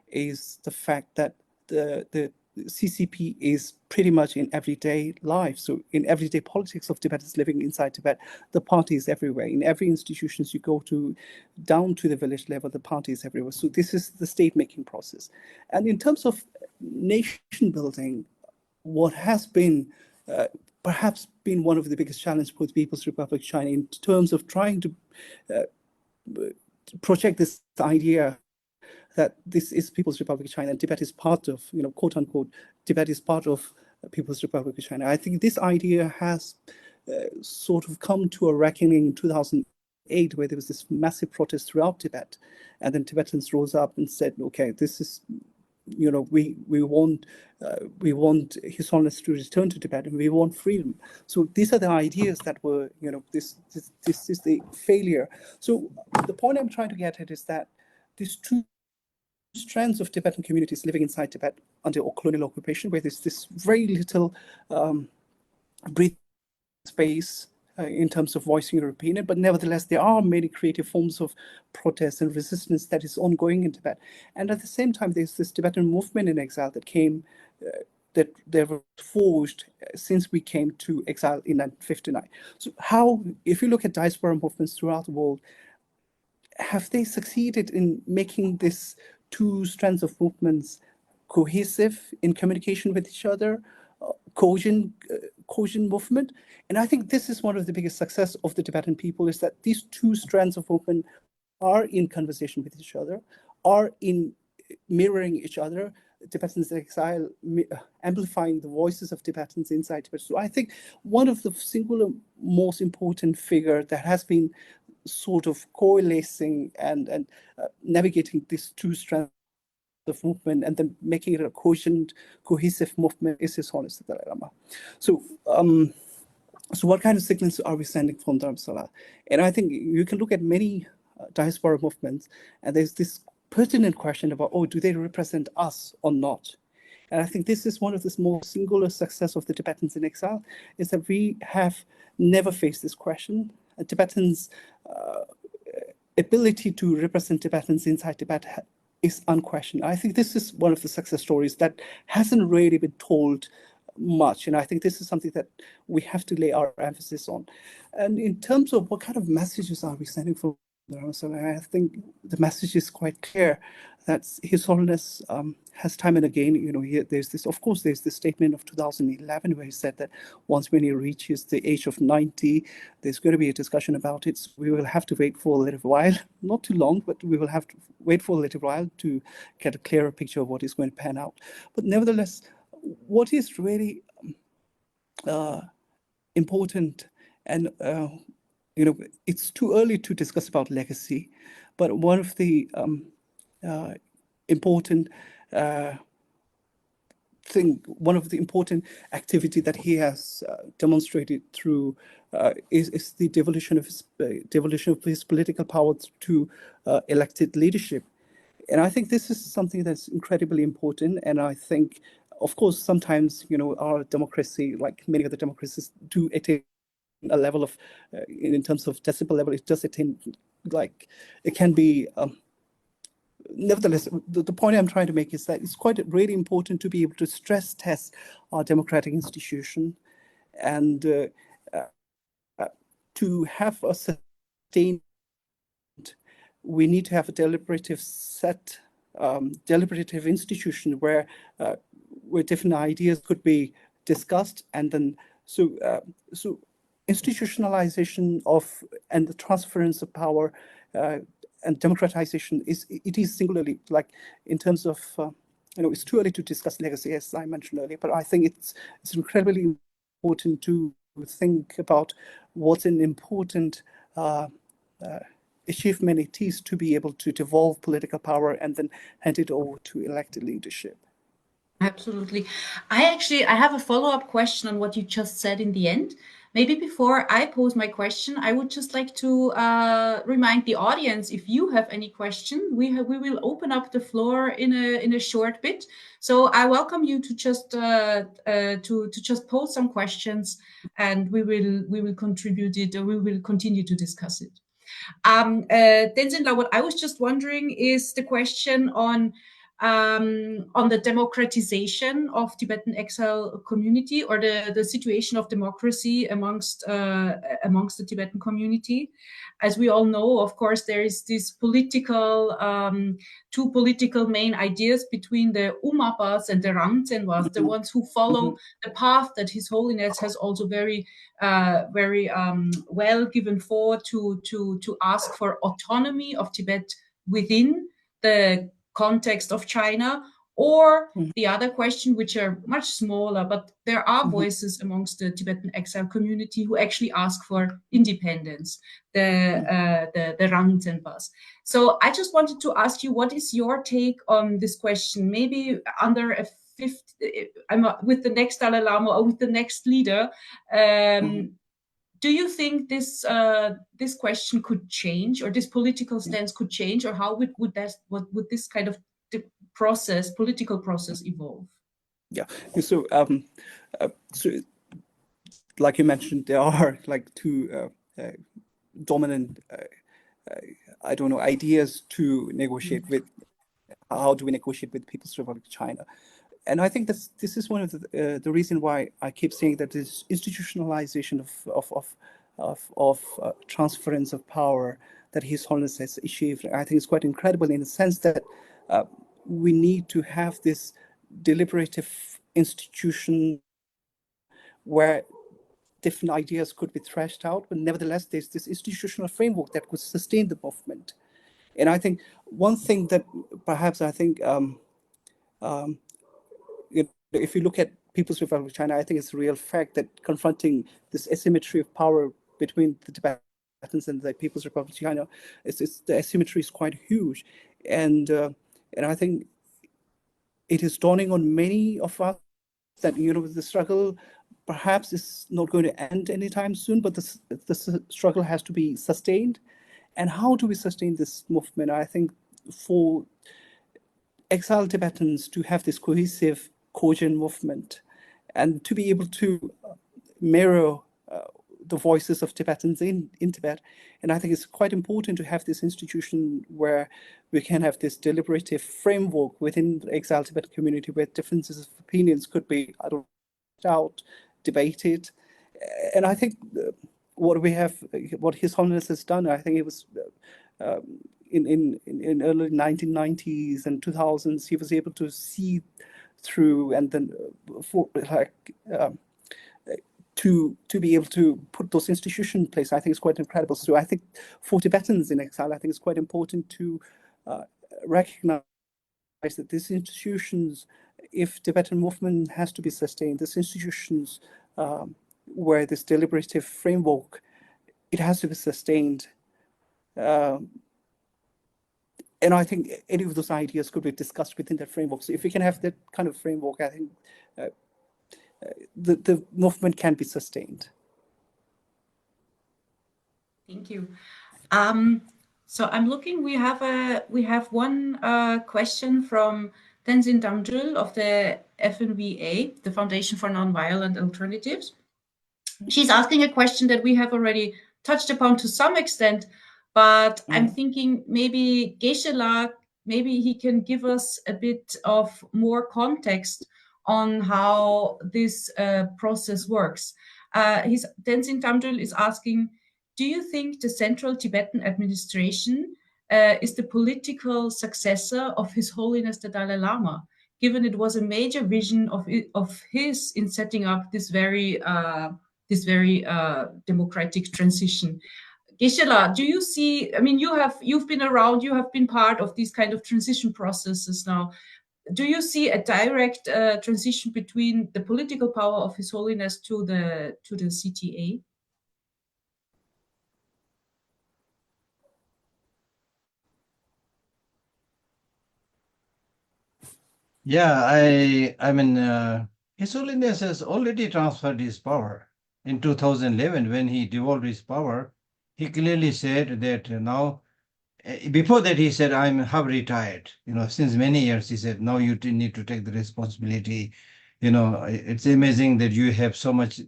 is the fact that the CCP is pretty much in everyday life. So in everyday politics of Tibetans living inside Tibet, the party is everywhere. In every institutions you go to, down to the village level, the party is everywhere. So this is the state-making process. And in terms of nation building, what has been perhaps been one of the biggest challenges for the People's Republic of China in terms of trying to project this idea that this is People's Republic of China and Tibet is part of, quote unquote, Tibet is part of People's Republic of China. I think this idea has sort of come to a reckoning in 2008, where there was this massive protest throughout Tibet, and then Tibetans rose up and said, "Okay, this is, we want His Holiness to return to Tibet, and we want freedom." So these are the ideas that were, this is the failure. So the point I'm trying to get at is that these two strands of Tibetan communities living inside Tibet under colonial occupation, where there's this very little breathing space in terms of voicing your opinion, but nevertheless there are many creative forms of protest and resistance that is ongoing in Tibet. And at the same time, there's this Tibetan movement in exile that came, that they were forged since we came to exile in 1959. So how, if you look at diaspora movements throughout the world, have they succeeded in making this two strands of movements cohesive in communication with each other, cohesion movement? And I think this is one of the biggest success of the Tibetan people, is that these two strands of movement are in conversation with each other, are in mirroring each other. Tibetans in exile amplifying the voices of Tibetans inside Tibet. So I think one of the singular most important figure that has been sort of coalescing and navigating these two strands of movement and then making it a cohesive movement is His Holiness the Dalai Lama. So, so what kind of signals are we sending from Dharamsala? And I think you can look at many diaspora movements, and there's this pertinent question about, oh, do they represent us or not? And I think this is one of the most singular success of the Tibetans in exile, is that we have never faced this question. Tibetans' ability to represent Tibetans inside Tibet is unquestioned. I think this is one of the success stories that hasn't really been told much. And I think this is something that we have to lay our emphasis on. And in terms of what kind of messages are we sending from Dharamsala, I think the message is quite clear that His Holiness has time and again, there's this, of course, there's this statement of 2011 where he said that once when he reaches the age of 90, there's going to be a discussion about it. So we will have to wait for a little while, not too long, but we will have to wait for a little while to get a clearer picture of what is going to pan out. But nevertheless, what is really important, and it's too early to discuss about legacy, but one of the important activity that he has demonstrated through is the devolution of his political power to elected leadership. And I think this is something that's incredibly important. And I think, of course, sometimes, our democracy, like many other democracies, do attain a level of, in terms of decibel level, it does attain, like, it can be, nevertheless, the point I'm trying to make is that it's quite really important to be able to stress test our democratic institution and to have a sustained, we need to have a deliberative institution where different ideas could be discussed, and then so institutionalization of and the transference of power and democratization is singularly, like, in terms of it's too early to discuss legacy, as I mentioned earlier, but I think it's incredibly important to think about what an important achievement it is to be able to devolve political power and then hand it over to elected leadership. Absolutely. I have a follow-up question on what you just said in the end. Maybe before I pose my question, I would just like to remind the audience, if you have any question, we will open up the floor in a short bit. So I welcome you to just pose some questions, and we will contribute it, or we will continue to discuss it. Tenzin, what I was just wondering is the question on on the democratization of Tibetan exile community, or the situation of democracy amongst the Tibetan community. As we all know, of course, there is this political, two political main ideas between the Umapas and the Ramtsenwas, the ones who follow the path that His Holiness has also very well given forward to ask for autonomy of Tibet within the context of China, or the other question, which are much smaller, but there are voices amongst the Tibetan exile community who actually ask for independence, the Rangtsenpas. So I just wanted to ask you, what is your take on this question? Maybe under a fifth, with the next Dalai Lama or with the next leader, do you think this this question could change, or this political stance could change, or how would this kind of political process evolve? Yeah. So, so like you mentioned, there are like two dominant, I don't know, ideas to negotiate with. How do we negotiate with People's Republic of China? And I think this is one of the reason why I keep saying that this institutionalization of transference of power that His Holiness has achieved, I think is quite incredible in the sense that we need to have this deliberative institution where different ideas could be thrashed out, but nevertheless, there's this institutional framework that could sustain the movement. And I think one thing that perhaps I think, if you look at People's Republic of China, I think it's a real fact that confronting this asymmetry of power between the Tibetans and the People's Republic of China, the asymmetry is quite huge. And I think it is dawning on many of us that, the struggle perhaps is not going to end anytime soon, but the struggle has to be sustained. And how do we sustain this movement? I think for exiled Tibetans to have this cohesive, cogent movement and to be able to mirror the voices of Tibetans in Tibet. And I think it's quite important to have this institution where we can have this deliberative framework within the exiled Tibetan community where differences of opinions could be debated. And I think what His Holiness has done, I think it was in early 1990s and 2000s, he was able to see through and then to be able to put those institutions in place, I think is quite incredible. So I think for Tibetans in exile, I think it's quite important to recognize that these institutions, if Tibetan movement has to be sustained, these institutions where this deliberative framework, it has to be sustained. And I think any of those ideas could be discussed within that framework. So if we can have that kind of framework, I think the movement can be sustained. Thank you. So I'm looking. We have one question from Tenzin Damjul of the FNVA, the Foundation for Nonviolent Alternatives. She's asking a question that we have already touched upon to some extent, but I'm thinking maybe Geshe-la, maybe he can give us a bit of more context on how this process works. Tenzin Damjul is asking, do you think the Central Tibetan Administration is the political successor of His Holiness the Dalai Lama, given it was a major vision of his in setting up this very democratic transition? Geshe-la, do you see, I mean, you've been around, you have been part of these kind of transition processes now. Do you see a direct transition between the political power of His Holiness to the CTA? Yeah, I mean, His Holiness has already transferred his power. In 2011, when he devolved his power, he clearly said that now, before that he said, I have retired. Since many years, he said, now you need to take the responsibility. It's amazing that you have so much,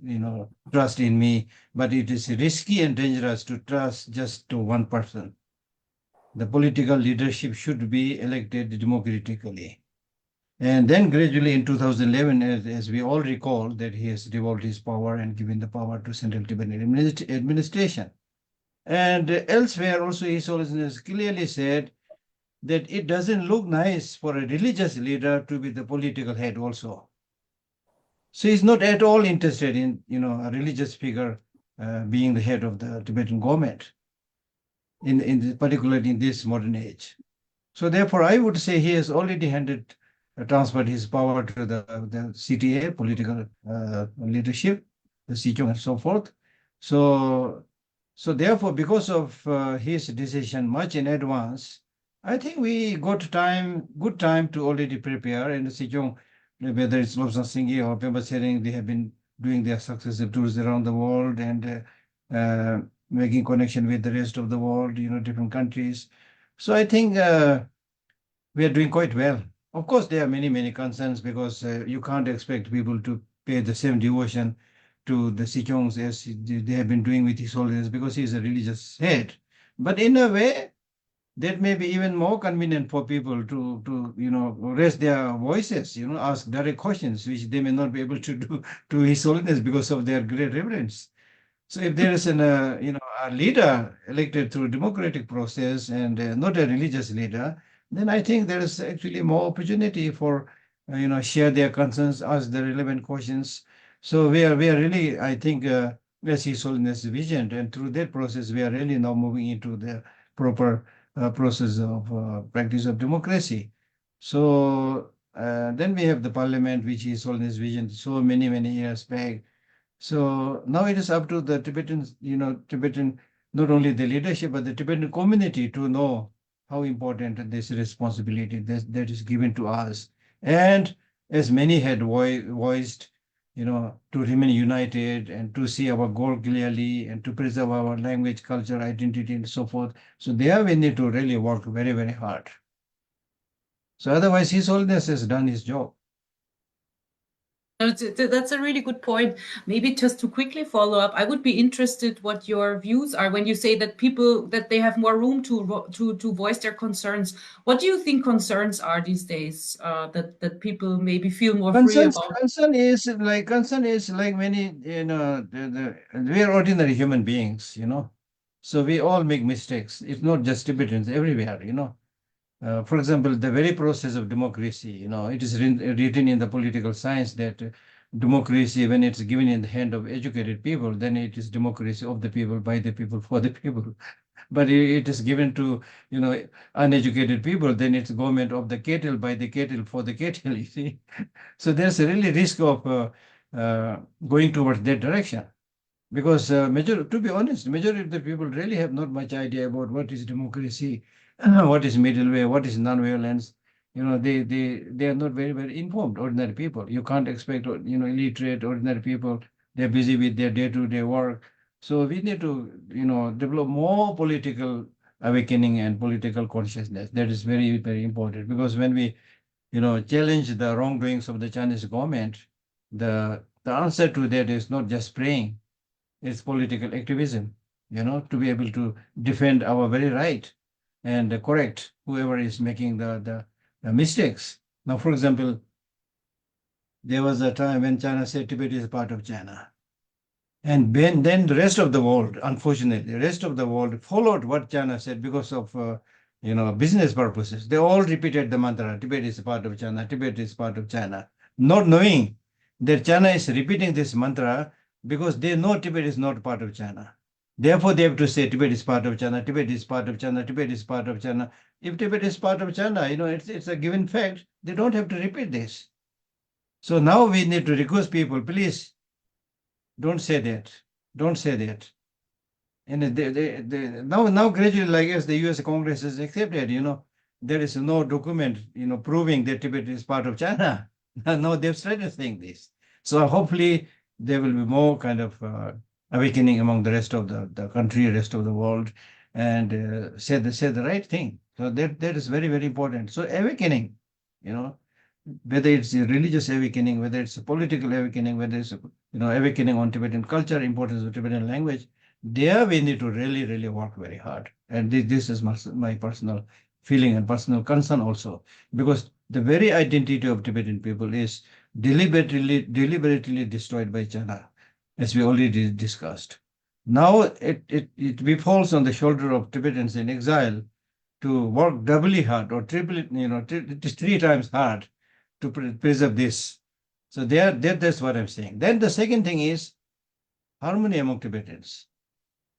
trust in me, but it is risky and dangerous to trust just to one person. The political leadership should be elected democratically. And then gradually in 2011, as we all recall, that he has devolved his power and given the power to Central Tibetan administration. And elsewhere also, His Holiness clearly said that it doesn't look nice for a religious leader to be the political head also. So he's not at all interested in, a religious figure being the head of the Tibetan government, particularly in this modern age. So therefore, I would say he has already transferred his power to the CTA, political leadership, the Sichong and so forth. So therefore, because of his decision much in advance, I think we got good time to already prepare. And the Sichong, whether it's Lobsang Singhi or Pemba Sering, they have been doing their successive tours around the world and making connection with the rest of the world, different countries. So I think we are doing quite well. Of course, there are many, many concerns because you can't expect people to pay the same devotion to the Sichongs as they have been doing with His Holiness because he is a religious head. But in a way, that may be even more convenient for people to raise their voices, ask direct questions, which they may not be able to do to His Holiness because of their great reverence. So if there is a leader elected through democratic process and not a religious leader, then I think there is actually more opportunity for share their concerns, ask the relevant questions. So we are really, I think, as His Holiness vision, and through that process, we are really now moving into the proper process of practice of democracy. So then we have the parliament, which His Holiness vision so many years back. So now it is up to the Tibetans, Tibetan, not only the leadership, but the Tibetan community to know how important this responsibility that is given to us. And as many had voiced, to remain united and to see our goal clearly and to preserve our language, culture, identity, and so forth. So there we need to really work very, very hard. So otherwise, His Holiness has done his job. That's a really good point. Maybe just to quickly follow up, I would be interested what your views are when you say that people that they have more room to voice their concerns. What do you think concerns are these days that people maybe feel more free about? Concern is like many, we are ordinary human beings, so we all make mistakes. It's not just Tibetans, everywhere, for example, the very process of democracy, it is written in the political science that democracy, when it's given in the hand of educated people, then it is democracy of the people, by the people, for the people. But it is given to, uneducated people, then it's government of the cattle, by the cattle, for the cattle, you see. So there's a really risk of going towards that direction. Because to be honest, majority of the people really have not much idea about what is democracy, what is middle way, what is non-violence. They are not very informed, ordinary people. You can't expect, illiterate ordinary people. They're busy with their day-to-day work. So we need to, develop more political awakening and political consciousness. That is very important because when we, challenge the wrongdoings of the Chinese government, the answer to that is not just praying, it's political activism, to be able to defend our very right and correct whoever is making the mistakes. Now, for example, there was a time when China said Tibet is part of China. And then the rest of the world, unfortunately, the rest of the world followed what China said because of, business purposes. They all repeated the mantra, Tibet is part of China, Tibet is part of China, not knowing that China is repeating this mantra because they know Tibet is not part of China. Therefore, they have to say Tibet is part of China, Tibet is part of China, Tibet is part of China. If Tibet is part of China, it's a given fact. They don't have to repeat this. So now we need to request people, please, don't say that. Don't say that. And now gradually, like as the US Congress has accepted, there is no document, proving that Tibet is part of China. Now they've started saying this. So hopefully there will be more kind of awakening among the rest of the country, rest of the world, and say the right thing. So that is very important. So awakening, whether it's a religious awakening, whether it's a political awakening, whether it's awakening on Tibetan culture, importance of Tibetan language, there we need to really work very hard. And this is my personal feeling and personal concern also, because the very identity of Tibetan people is deliberately destroyed by China, as we already discussed. Now it befalls on the shoulder of Tibetans in exile to work doubly hard or three times hard to preserve this. So that's what I'm saying. Then the second thing is harmony among Tibetans.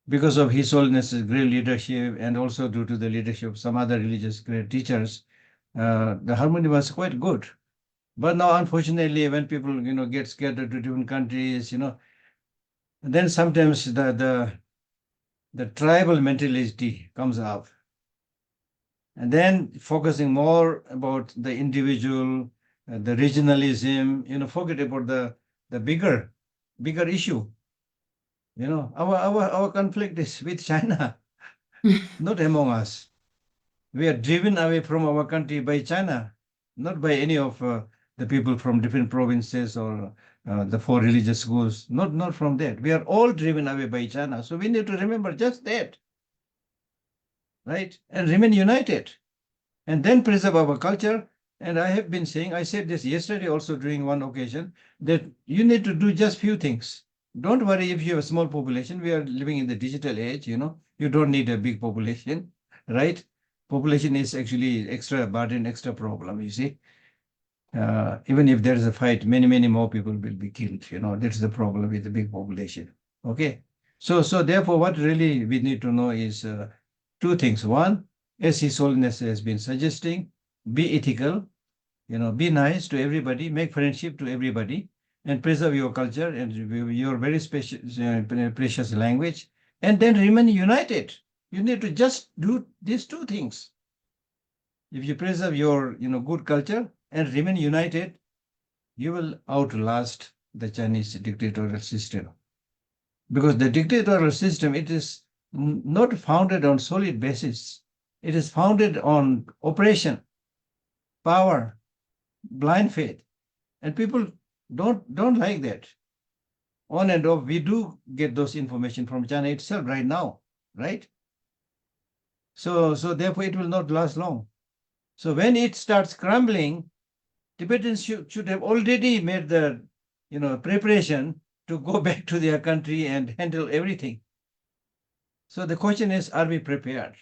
Because of His Holiness's great leadership and also due to the leadership of some other religious great teachers, the harmony was quite good. But now, unfortunately, when people get scattered to different countries, then sometimes the tribal mentality comes up, and then focusing more about the individual, the regionalism, forget about the bigger issue. Our conflict is with China, not among us. We are driven away from our country by China, not by any of the people from different provinces or the four religious schools. Not from that. We are all driven away by China. So we need to remember just that, right? And remain united, and then preserve our culture. And I have been saying, I said this yesterday also during one occasion, that you need to do just few things. Don't worry if you have a small population. We are living in the digital age, you don't need a big population, right? Population is actually extra burden, extra problem, you see. Even if there is a fight, many more people will be killed. That's the problem with the big population. Okay. So therefore, what really we need to know is two things. One, as His Holiness has been suggesting, be ethical, be nice to everybody, make friendship to everybody, and preserve your culture and your very special, precious language, and then remain united. You need to just do these two things. If you preserve your good culture and remain united, you will outlast the Chinese dictatorial system. Because the dictatorial system, it is not founded on solid basis. It is founded on oppression, power, blind faith. And people don't like that. On and off, we do get those information from China itself right now, right? So therefore it will not last long. So when it starts crumbling, Tibetans should have already made the preparation to go back to their country and handle everything. So the question is, are we prepared?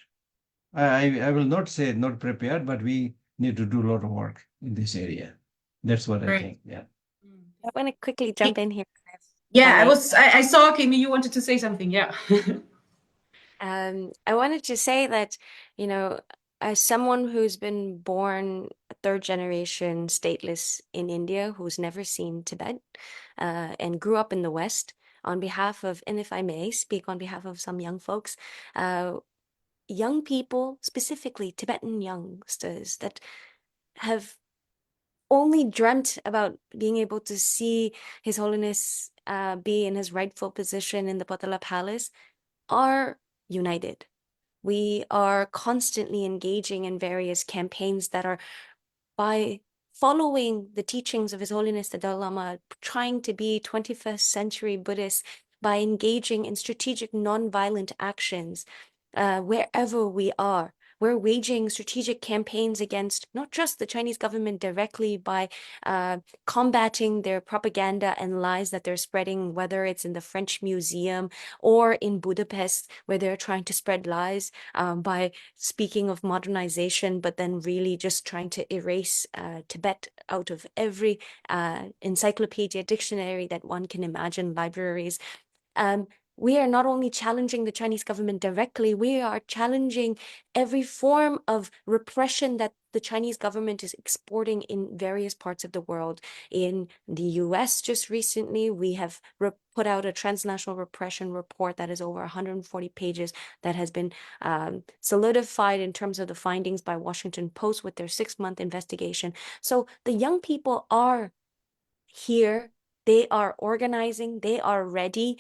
I will not say not prepared, but we need to do a lot of work in this area. That's what I think. Yeah. I want to quickly jump in here. Yeah, I saw, Kimi, you wanted to say something. Yeah. I wanted to say that, as someone who's been born third generation stateless in India, who's never seen Tibet, and grew up in the West, on behalf of, and if I may speak on behalf of some young folks, young people, specifically Tibetan youngsters that have only dreamt about being able to see His Holiness be in his rightful position in the Potala Palace, are united. We are constantly engaging in various campaigns that are, by following the teachings of His Holiness the Dalai Lama, trying to be 21st century Buddhists by engaging in strategic nonviolent actions wherever we are. We're waging strategic campaigns against not just the Chinese government directly by combating their propaganda and lies that they're spreading, whether it's in the French Museum or in Budapest, where they're trying to spread lies by speaking of modernization, but then really just trying to erase Tibet out of every encyclopedia, dictionary that one can imagine, libraries. We are not only challenging the Chinese government directly, we are challenging every form of repression that the Chinese government is exporting in various parts of the world. In the US just recently, we have put out a transnational repression report that is over 140 pages that has been solidified in terms of the findings by Washington Post with their 6-month investigation. So the young people are here, they are organizing, they are ready.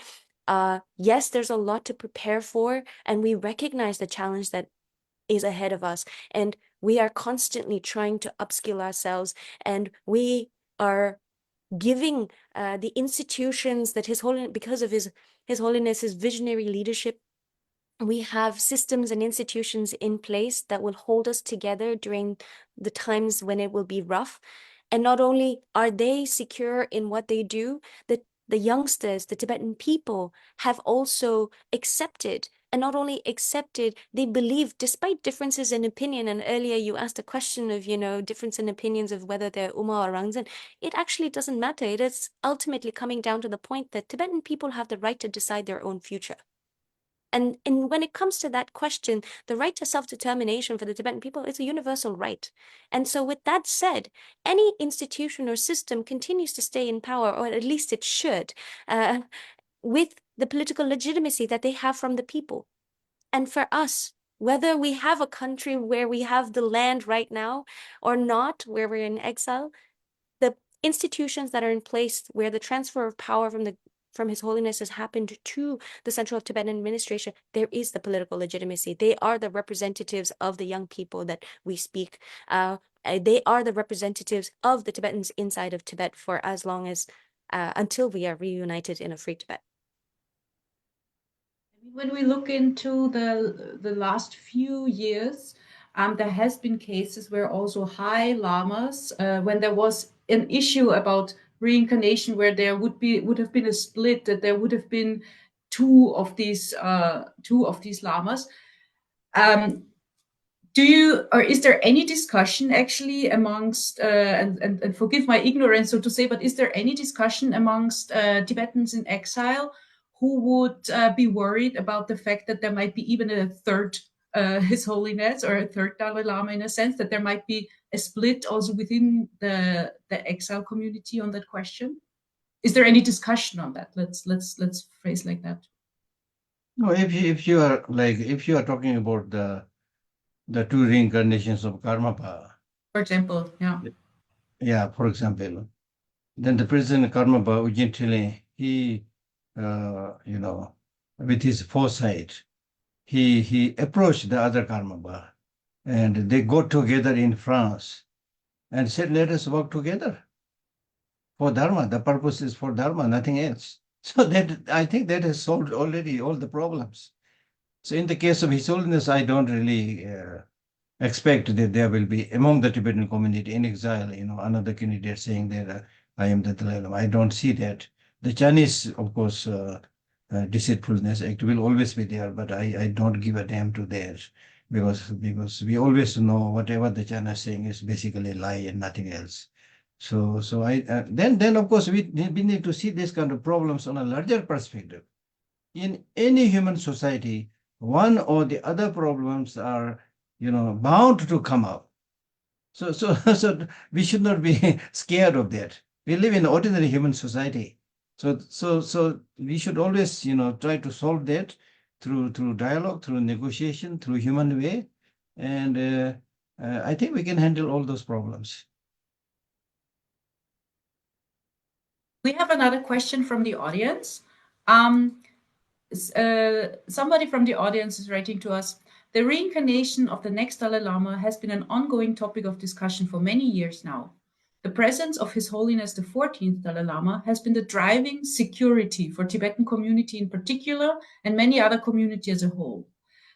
Yes, there's a lot to prepare for, and we recognize the challenge that is ahead of us. And we are constantly trying to upskill ourselves, and we are giving the institutions that His Holiness, because of His Holiness's visionary leadership we have systems and institutions in place that will hold us together during the times when it will be rough. And not only are they secure in what they do, the youngsters, the Tibetan people have also accepted, and not only accepted, they believe, despite differences in opinion. And earlier you asked a question of, difference in opinions of whether they're Uma or Rangzan. It actually doesn't matter. It is ultimately coming down to the point that Tibetan people have the right to decide their own future. And when it comes to that question, the right to self-determination for the Tibetan people is a universal right. And so with that said, any institution or system continues to stay in power, or at least it should, with the political legitimacy that they have from the people. And for us, whether we have a country where we have the land right now or not, where we're in exile, the institutions that are in place where the transfer of power from His Holiness has happened to the Central Tibetan Administration, there is the political legitimacy. They are the representatives of the young people that we speak. They are the representatives of the Tibetans inside of Tibet for as long as, until we are reunited in a free Tibet. When we look into the last few years, there has been cases where also high lamas, when there was an issue about reincarnation, where there would have been a split, that there would have been two of these lamas. Is there any discussion actually amongst, and forgive my ignorance, so to say, but is there any discussion amongst Tibetans in exile who would be worried about the fact that there might be even a third His Holiness, or a third Dalai Lama, in a sense, that there might be a split also within the exile community on that question? Is there any discussion on that? Let's phrase like that. No, if you are talking about the two reincarnations of Karmapa, for example, for example, then the President Karmapa Ujjintile, he with his foresight, he approached the other Karmapa, and they got together in France and said, let us work together for Dharma. The purpose is for Dharma, nothing else. So that, I think, that has solved already all the problems. So in the case of His Holiness, I don't really expect that there will be, among the Tibetan community in exile, another candidate saying that I am the Dalai Lama. I don't see that. The Chinese, of course, deceitfulness act will always be there, but I don't give a damn to that, because we always know whatever the China is saying is basically a lie and nothing else. So then of course we need to see these kind of problems on a larger perspective. In any human society, one or the other problems are bound to come up. So we should not be scared of that. We live in an ordinary human society. So we should always try to solve that through dialogue, through negotiation, through human way, and I think we can handle all those problems. We have another question from the audience. Somebody from the audience is writing to us: the reincarnation of the next Dalai Lama has been an ongoing topic of discussion for many years now. The presence of His Holiness the 14th Dalai Lama has been the driving security for Tibetan community in particular, and many other communities as a whole.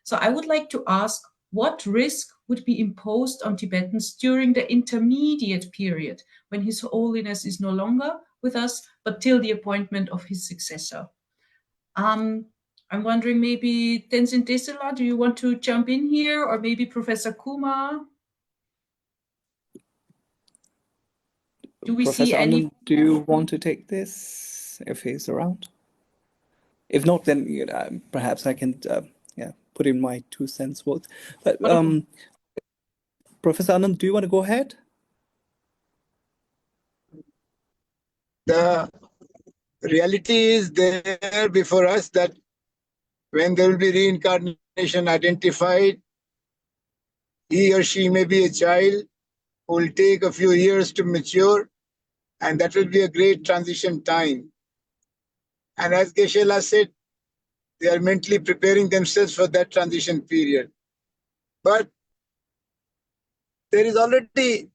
So I would like to ask, what risk would be imposed on Tibetans during the intermediate period when His Holiness is no longer with us, but till the appointment of his successor? I'm wondering, maybe Tenzin Desela, do you want to jump in here, or maybe Professor Kumar? Do we Professor see any? Anand, do you want to take this if he's around? If not, then perhaps I can put in my 2 cents worth. But Professor Anand, do you want to go ahead? The reality is there before us that when there will be reincarnation identified, he or she may be a child who will take a few years to mature, and that will be a great transition time. And as Geshe-la said, they are mentally preparing themselves for that transition period. But there is already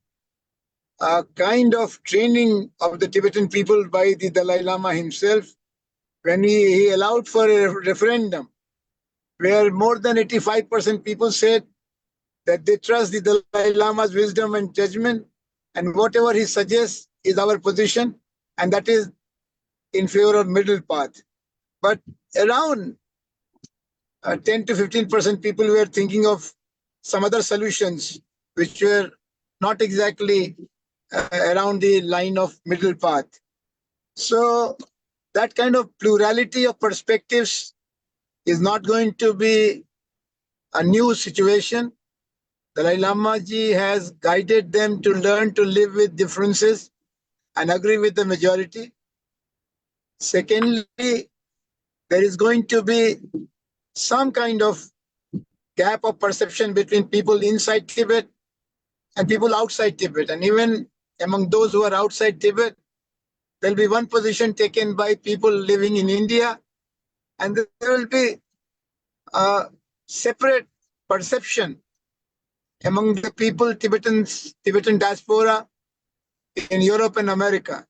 a kind of training of the Tibetan people by the Dalai Lama himself when he allowed for a referendum where more than 85% people said that they trust the Dalai Lama's wisdom and judgment, and whatever he suggests is our position, and that is in favor of middle path. But around 10 to 15% people were thinking of some other solutions which were not exactly around the line of middle path. So that kind of plurality of perspectives is not going to be a new situation. Dalai Lama ji has guided them to learn to live with differences and agree with the majority. Secondly, there is going to be some kind of gap of perception between people inside Tibet and people outside Tibet. And even among those who are outside Tibet, there will be one position taken by people living in India, and there will be a separate perception among the people, Tibetan diaspora in Europe and America,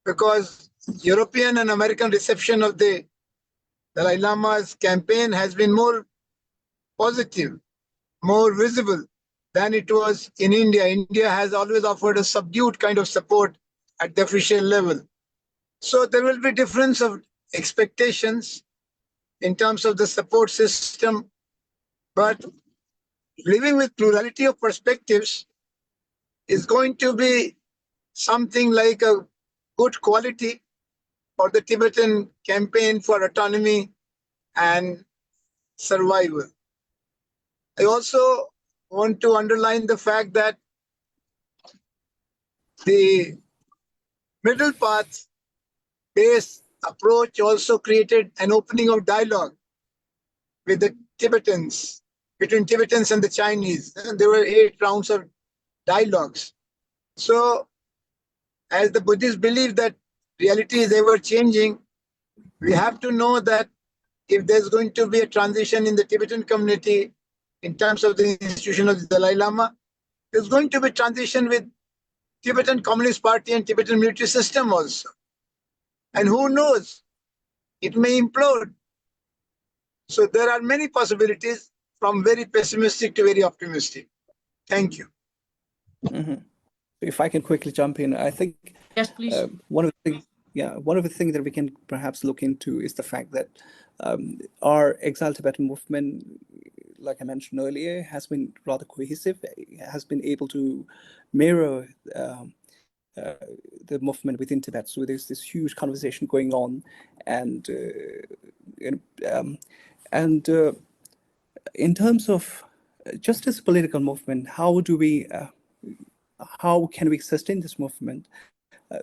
because European and American reception of the Dalai Lama's campaign has been more positive, more visible than it was in India. India has always offered a subdued kind of support at the official level. So there will be difference of expectations in terms of the support system, but living with plurality of perspectives is going to be something like a good quality for the Tibetan campaign for autonomy and survival. I also want to underline the fact that the middle path based approach also created an opening of dialogue with the Tibetans, between Tibetans and the Chinese. And there were 8 rounds of dialogues. So as the Buddhists believe that reality is ever changing, we have to know that if there's going to be a transition in the Tibetan community in terms of the institution of the Dalai Lama, there's going to be transition with Tibetan Communist Party and Tibetan military system also. And who knows, it may implode. So there are many possibilities from very pessimistic to very optimistic. Thank you. Mm-hmm. If I can quickly jump in, I think yes, please. One of the things that we can perhaps look into is the fact that our Exile Tibetan movement, like I mentioned earlier, has been rather cohesive. It has been able to mirror the movement within Tibet. So there's this huge conversation going on, and in terms of just as a political movement, how can we sustain this movement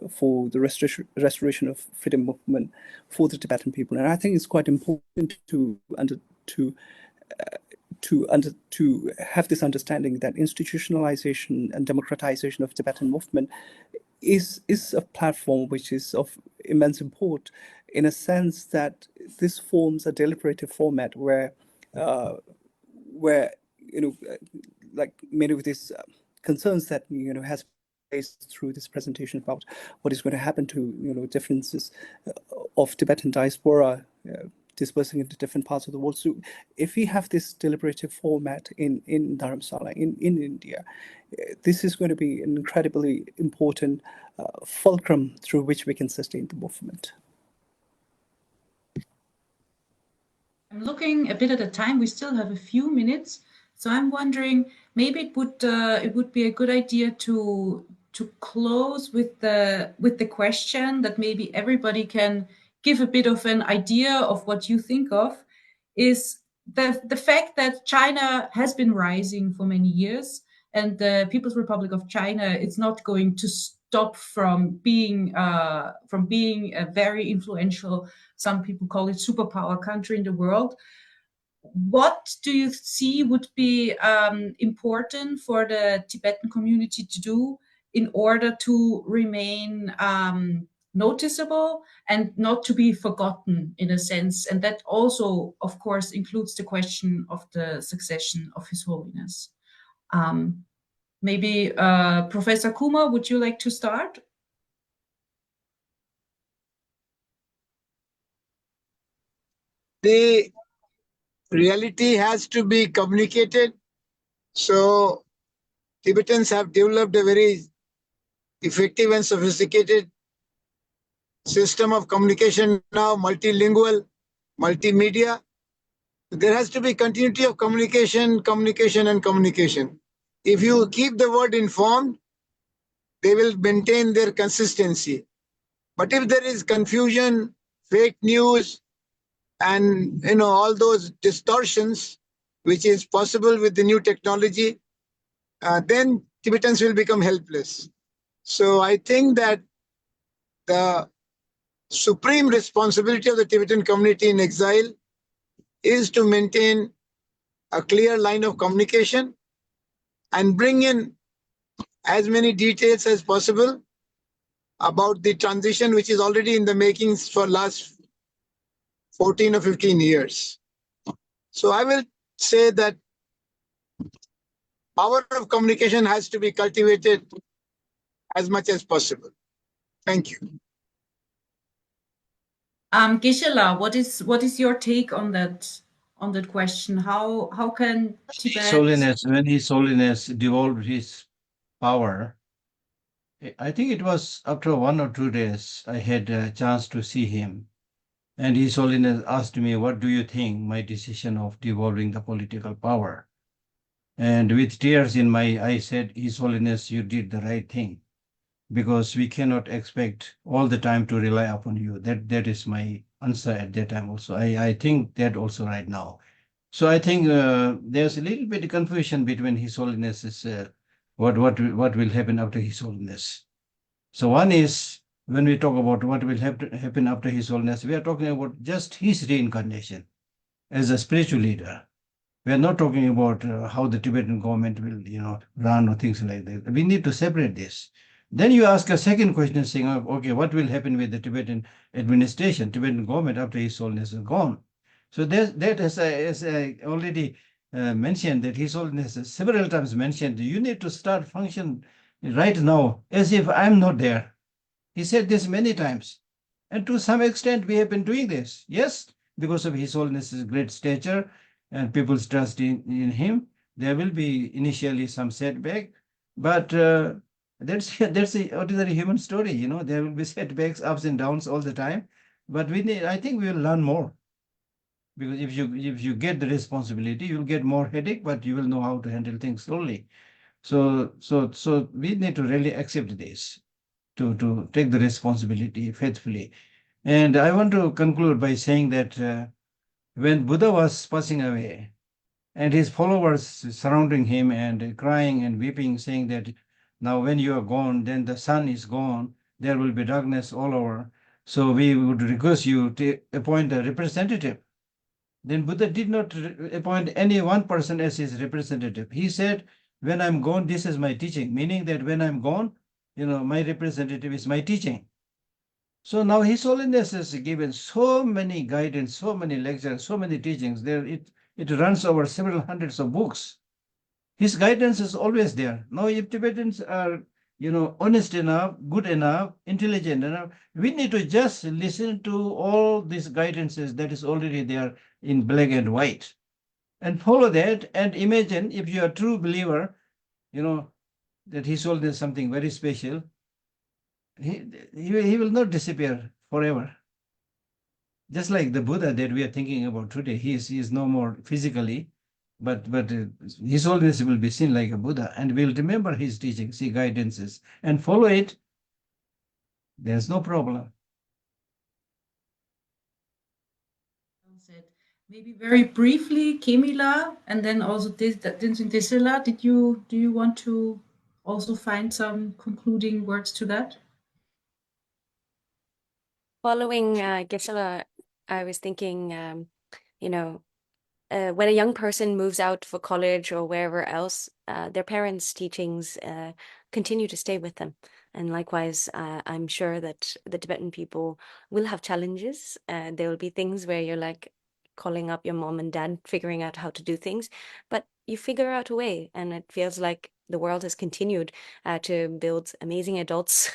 for the restoration of freedom movement for the Tibetan people? And I think it's quite important to have this understanding that institutionalization and democratization of Tibetan movement is a platform which is of immense import, in a sense that this forms a deliberative format where like many of these concerns that has raised through this presentation about what is going to happen to differences of Tibetan diaspora dispersing into different parts of the world. So if we have this deliberative format in Dharamsala, in India, this is going to be an incredibly important fulcrum through which we can sustain the movement. I'm looking a bit at the time. We still have a few minutes, so I'm wondering maybe it would be a good idea to close with the question that maybe everybody can give a bit of an idea of what you think of, is the fact that China has been rising for many years, and the People's Republic of China, it's not going to stop from being a very influential, some people call it superpower country in the world. What do you see would be important for the Tibetan community to do in order to remain noticeable and not to be forgotten, in a sense? And that also, of course, includes the question of the succession of His Holiness. Maybe Professor Kuma, would you like to start? The reality has to be communicated. So Tibetans have developed a very effective and sophisticated system of communication now, multilingual, multimedia. There has to be continuity of communication, communication, and communication. If you keep the world informed, they will maintain their consistency. But if there is confusion, fake news, and all those distortions, which is possible with the new technology, then Tibetans will become helpless. So I think that the supreme responsibility of the Tibetan community in exile is to maintain a clear line of communication and bring in as many details as possible about the transition, which is already in the makings for last 14 or 15 years. So I will say that power of communication has to be cultivated as much as possible. Thank you. Gisela, what is your take on that question? How can His Tibet? Holiness, when His Holiness devolved his power, I think it was after 1 or 2 days, I had a chance to see him. And His Holiness asked me, what do you think my decision of devolving the political power? And with tears in my eyes said, His Holiness, you did the right thing, because we cannot expect all the time to rely upon you. That is my answer at that time also. I think that also right now. So I think there's a little bit of confusion between His Holiness's what will happen after His Holiness. So one is, when we talk about what will happen after His Holiness, we are talking about just his reincarnation as a spiritual leader. We are not talking about how the Tibetan government will, run or things like that. We need to separate this. Then you ask a second question saying, okay, what will happen with the Tibetan administration, Tibetan government after His Holiness is gone? So that as I already mentioned, that His Holiness has several times mentioned, you need to start function right now as if I'm not there. He said this many times. And to some extent, we have been doing this. Yes, because of His Holiness's great stature and people's trust in him, there will be initially some setback, but that's the ordinary human story. There will be setbacks, ups and downs all the time. But I think we will learn more, because if you get the responsibility, you'll get more headache, but you will know how to handle things slowly. So we need to really accept this, to take the responsibility faithfully. And I want to conclude by saying that when Buddha was passing away, and his followers surrounding him and crying and weeping, saying that now when you are gone, then the sun is gone, there will be darkness all over. So we would request you to appoint a representative. Then Buddha did not appoint any one person as his representative. He said, when I'm gone, this is my teaching, meaning that when I'm gone, my representative is my teaching. So now His Holiness has given so many guidance, so many lectures, so many teachings. It runs over several hundreds of books. His guidance is always there. Now, if Tibetans are, honest enough, good enough, intelligent enough, we need to just listen to all these guidances that is already there in black and white, and follow that. And imagine if you are a true believer, that His Holiness is something very special. He will not disappear forever. Just like the Buddha that we are thinking about today, he is no more physically, but His Holiness will be seen like a Buddha, and we'll remember his teachings, his guidances, and follow it. There's no problem. Maybe very briefly, Kemila, and then also Disila, do you want to also find some concluding words to that? Following Gisela, I was thinking, when a young person moves out for college or wherever else, their parents' teachings continue to stay with them. And likewise, I'm sure that the Tibetan people will have challenges. There will be things where you're like calling up your mom and dad, figuring out how to do things, but you figure out a way. And it feels like the world has continued to build amazing adults.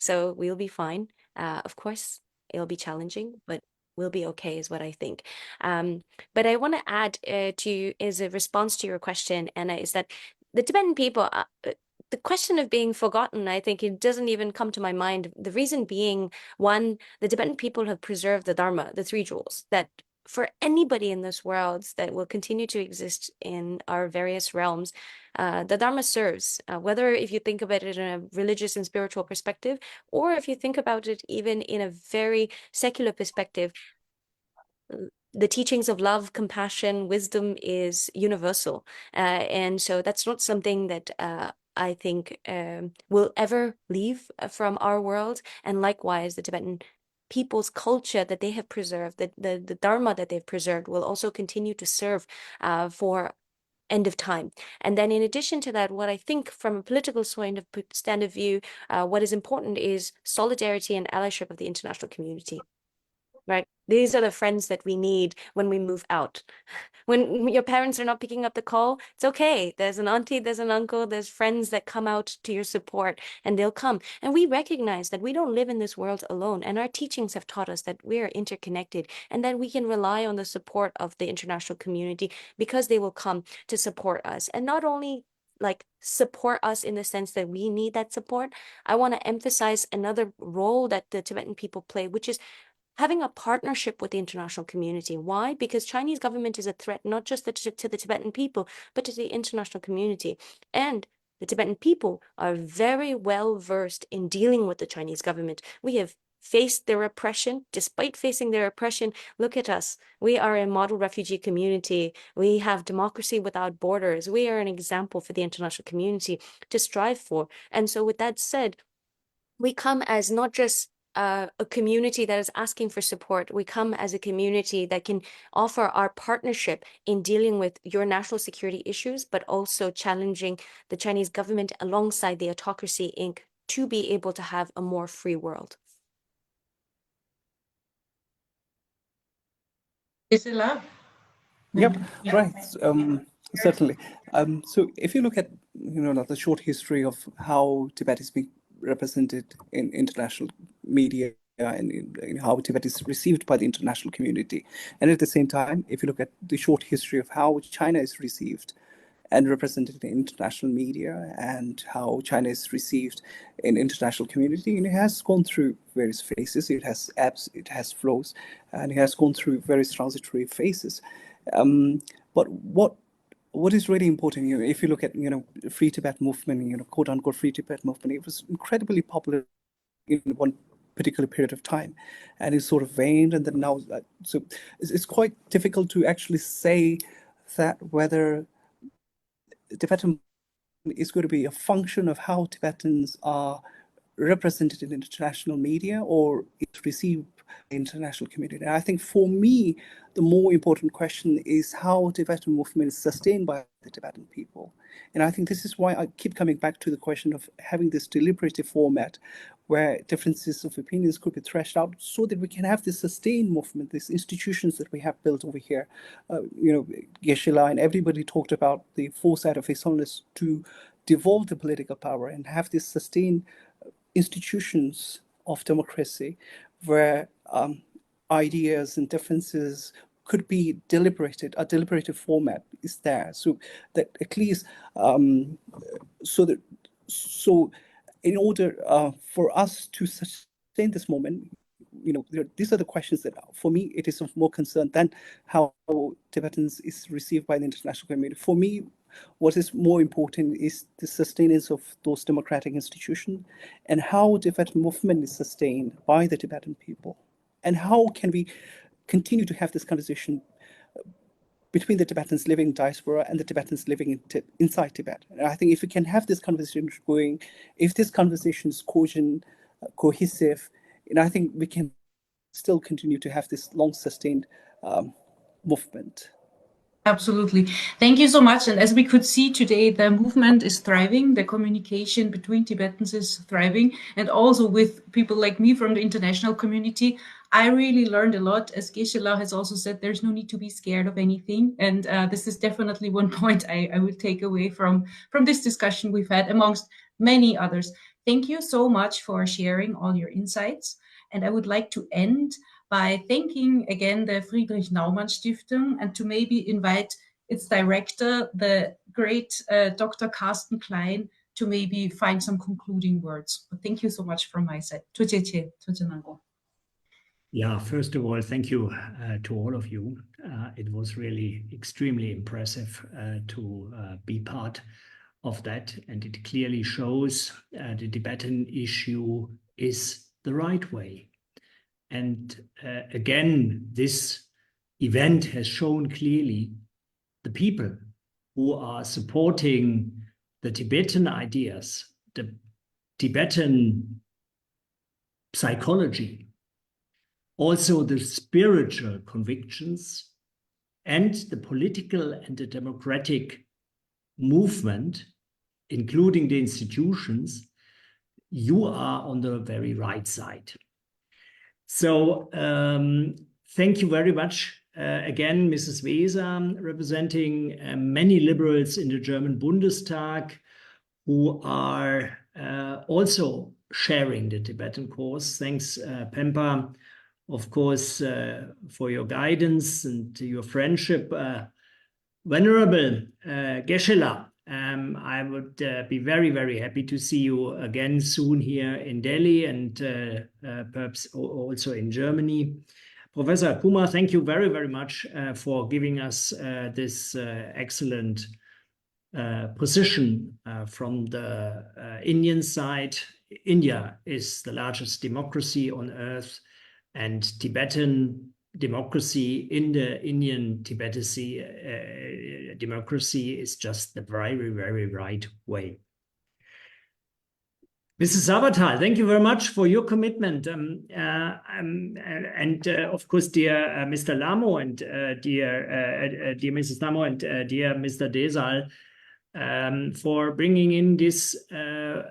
So we'll be fine. Of course, it'll be challenging, but we'll be okay, is what I think. But I want to add as a response to your question, Anna, is that the Tibetan people, the question of being forgotten, I think it doesn't even come to my mind. The reason being, one, the Tibetan people have preserved the Dharma, the three jewels, that for anybody in this world that will continue to exist in our various realms, the Dharma serves, whether if you think about it in a religious and spiritual perspective, or if you think about it even in a very secular perspective. The teachings of love, compassion, wisdom is universal. And so that's not something that I think will ever leave from our world. And likewise, the Tibetan people's culture that they have preserved, the Dharma that they've preserved, will also continue to serve for end of time. And then in addition to that, what I think from a political stand of view, what is important is solidarity and allyship of the international community. Right? These are the friends that we need when we move out. When your parents are not picking up the call, it's okay. There's an auntie, there's an uncle, there's friends that come out to your support, and they'll come. And we recognize that we don't live in this world alone. And our teachings have taught us that we are interconnected and that we can rely on the support of the international community, because they will come to support us. And not only like support us in the sense that we need that support. I want to emphasize another role that the Tibetan people play, which is having a partnership with the international community. Why? Because Chinese government is a threat, not just to the Tibetan people, but to the international community. And the Tibetan people are very well versed in dealing with the Chinese government. We have faced their oppression. Despite facing their oppression, look at us. We are a model refugee community. We have democracy without borders. We are an example for the international community to strive for. And so with that said, we come as not just a community that is asking for support. We come as a community that can offer our partnership in dealing with your national security issues, but also challenging the Chinese government alongside the autocracy, Inc., to be able to have a more free world. Gisela? Yep, right. Certainly. So if you look at the short history of how Tibet is being represented in international media and in how Tibet is received by the international community, and at the same time, if you look at the short history of how China is received and represented in international media and how China is received in international community, and it has gone through various phases. It has ebbs, it has flows, and it has gone through various transitory phases. But what is really important, if you look at Free Tibet movement, quote unquote Free Tibet movement, it was incredibly popular in one particular period of time, and it sort of waned, and then now, so it's quite difficult to actually say that whether Tibetan is going to be a function of how Tibetans are represented in international media or it's received by the international community. And I think for me, the more important question is how Tibetan movement is sustained by the Tibetan people. And I think this is why I keep coming back to the question of having this deliberative format where differences of opinions could be threshed out so that we can have this sustained movement, these institutions that we have built over here. Geshe-la and everybody talked about the foresight of His Holiness to devolve the political power and have this sustained institutions of democracy where ideas and differences could be deliberated. A deliberative format is there, so that at least so in order for us to sustain this moment, these are the questions that, for me, it is of more concern than how Tibetans is received by the international community. For me, what is more important is the sustenance of those democratic institutions and how the Tibetan movement is sustained by the Tibetan people. And how can we continue to have this conversation between the Tibetans living in diaspora and the Tibetans living inside Tibet. And I think if we can have this conversation going, if this conversation is cogent, cohesive, and I think we can still continue to have this long sustained movement. Absolutely. Thank you so much. And as we could see today, the movement is thriving. The communication between Tibetans is thriving. And also with people like me from the international community, I really learned a lot. As Geshe-la has also said, there's no need to be scared of anything. And this is definitely one point I will take away from this discussion we've had, amongst many others. Thank you so much for sharing all your insights. And I would like to end by thanking again the Friedrich Naumann Stiftung and to maybe invite its director, the great Dr. Carsten Klein, to maybe find some concluding words. But thank you so much from my side. Yeah, first of all, thank you to all of you. It was really extremely impressive to be part of that, and it clearly shows the Tibetan issue is the right way. And again, this event has shown clearly the people who are supporting the Tibetan ideas, the Tibetan psychology, also the spiritual convictions, and the political and the democratic movement, including the institutions. You are on the very right side. So thank you very much again, Mrs. Weser, representing many liberals in the German Bundestag who are also sharing the Tibetan cause. Thanks, Pempa, of course, for your guidance and your friendship. Venerable Geshe-la, I would be very, very happy to see you again soon here in Delhi and perhaps also in Germany. Professor Kumar, thank you very, very much for giving us this excellent position from the Indian side. India is the largest democracy on earth, and Tibetan democracy in the Indian Tibetan democracy is just the very, very right way. Mrs. Sabatal, thank you very much for your commitment. And of course, dear Mr. Lamo and dear Mrs. Lamo and dear Mr. Desal, for bringing in these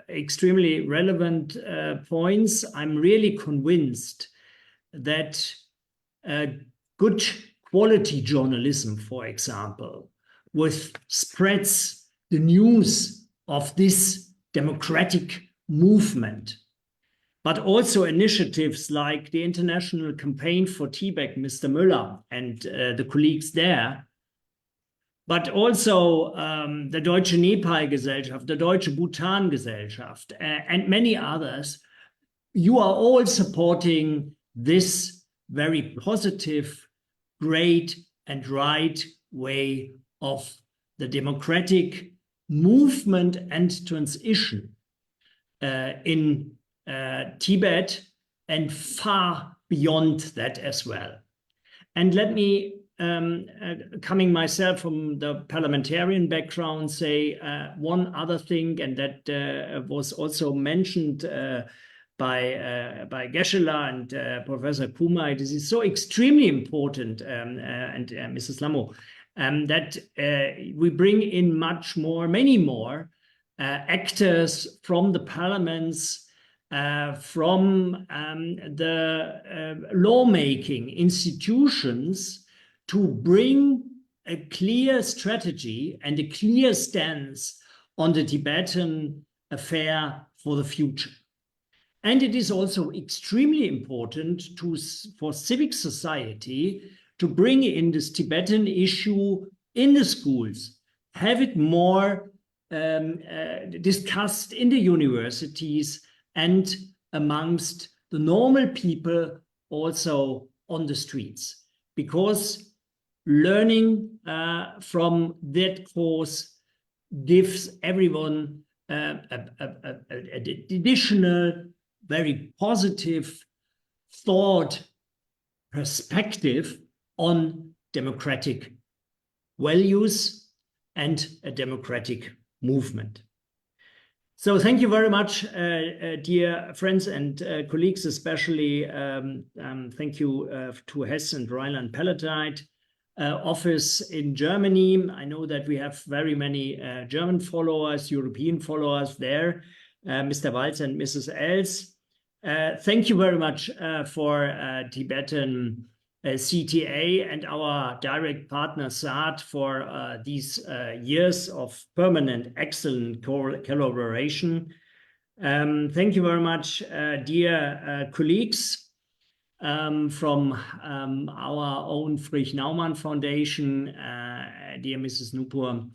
extremely relevant points. I'm really convinced that good quality journalism, for example, which spreads the news of this democratic movement, but also initiatives like the International Campaign for Tibet, Mr. Müller and the colleagues there, but also the Deutsche Nepal-Gesellschaft, the Deutsche Bhutan-Gesellschaft, and many others. You are all supporting this very positive, great, and right way of the democratic movement and transition in Tibet and far beyond that as well. And let me, coming myself from the parliamentarian background, say one other thing, and that was also mentioned by Geshe-la and Professor Kumar. This is so extremely important, and Mrs. Lamo, that we bring in many more actors from the parliaments, from the lawmaking institutions to bring a clear strategy and a clear stance on the Tibetan affair for the future. And it is also extremely important for civic society to bring in this Tibetan issue in the schools, have it more discussed in the universities and amongst the normal people also on the streets. Because learning from that course gives everyone an additional, very positive thought perspective on democratic values and a democratic movement. So thank you very much, dear friends and colleagues, especially thank you to Hess and Rhineland-Palatinate office in Germany. I know that we have very many German followers, European followers there, Mr. Walz and Mrs. Els. Thank you very much for Tibetan CTA and our direct partner SAD for these years of permanent excellent collaboration. Thank you very much, dear colleagues. from our own Friedrich Naumann Foundation, dear Mrs. Nupur,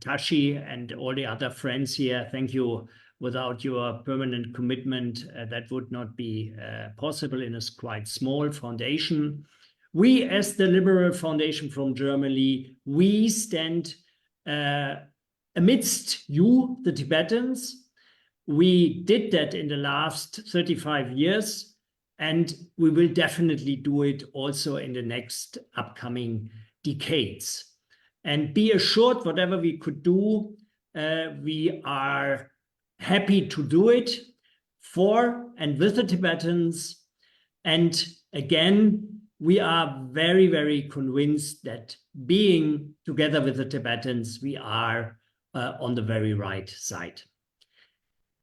Tashi, and all the other friends here. Thank you. Without your permanent commitment, that would not be possible in a quite small foundation. We, as the Liberal Foundation from Germany, we stand amidst you, the Tibetans. We did that in the last 35 years, and we will definitely do it also in the next upcoming decades. And be assured, whatever we could do, we are happy to do it for and with the Tibetans. And again, we are very, very convinced that being together with the Tibetans, we are on the very right side.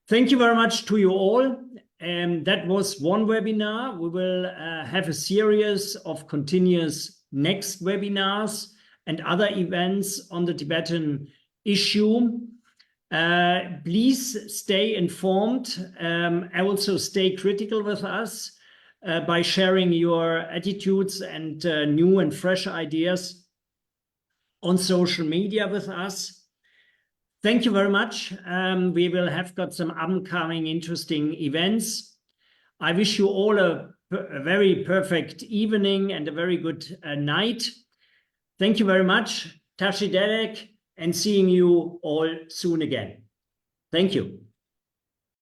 Thank you very much to you all. That was one webinar. We will have a series of continuous next webinars and other events on the Tibetan issue. Please stay informed. Also stay critical with us by sharing your attitudes and new and fresh ideas on social media with us. Thank you very much. We will have got some upcoming interesting events. I wish you all a very perfect evening and a very good night. Thank you very much. Tashi Derek, and seeing you all soon again. Thank you.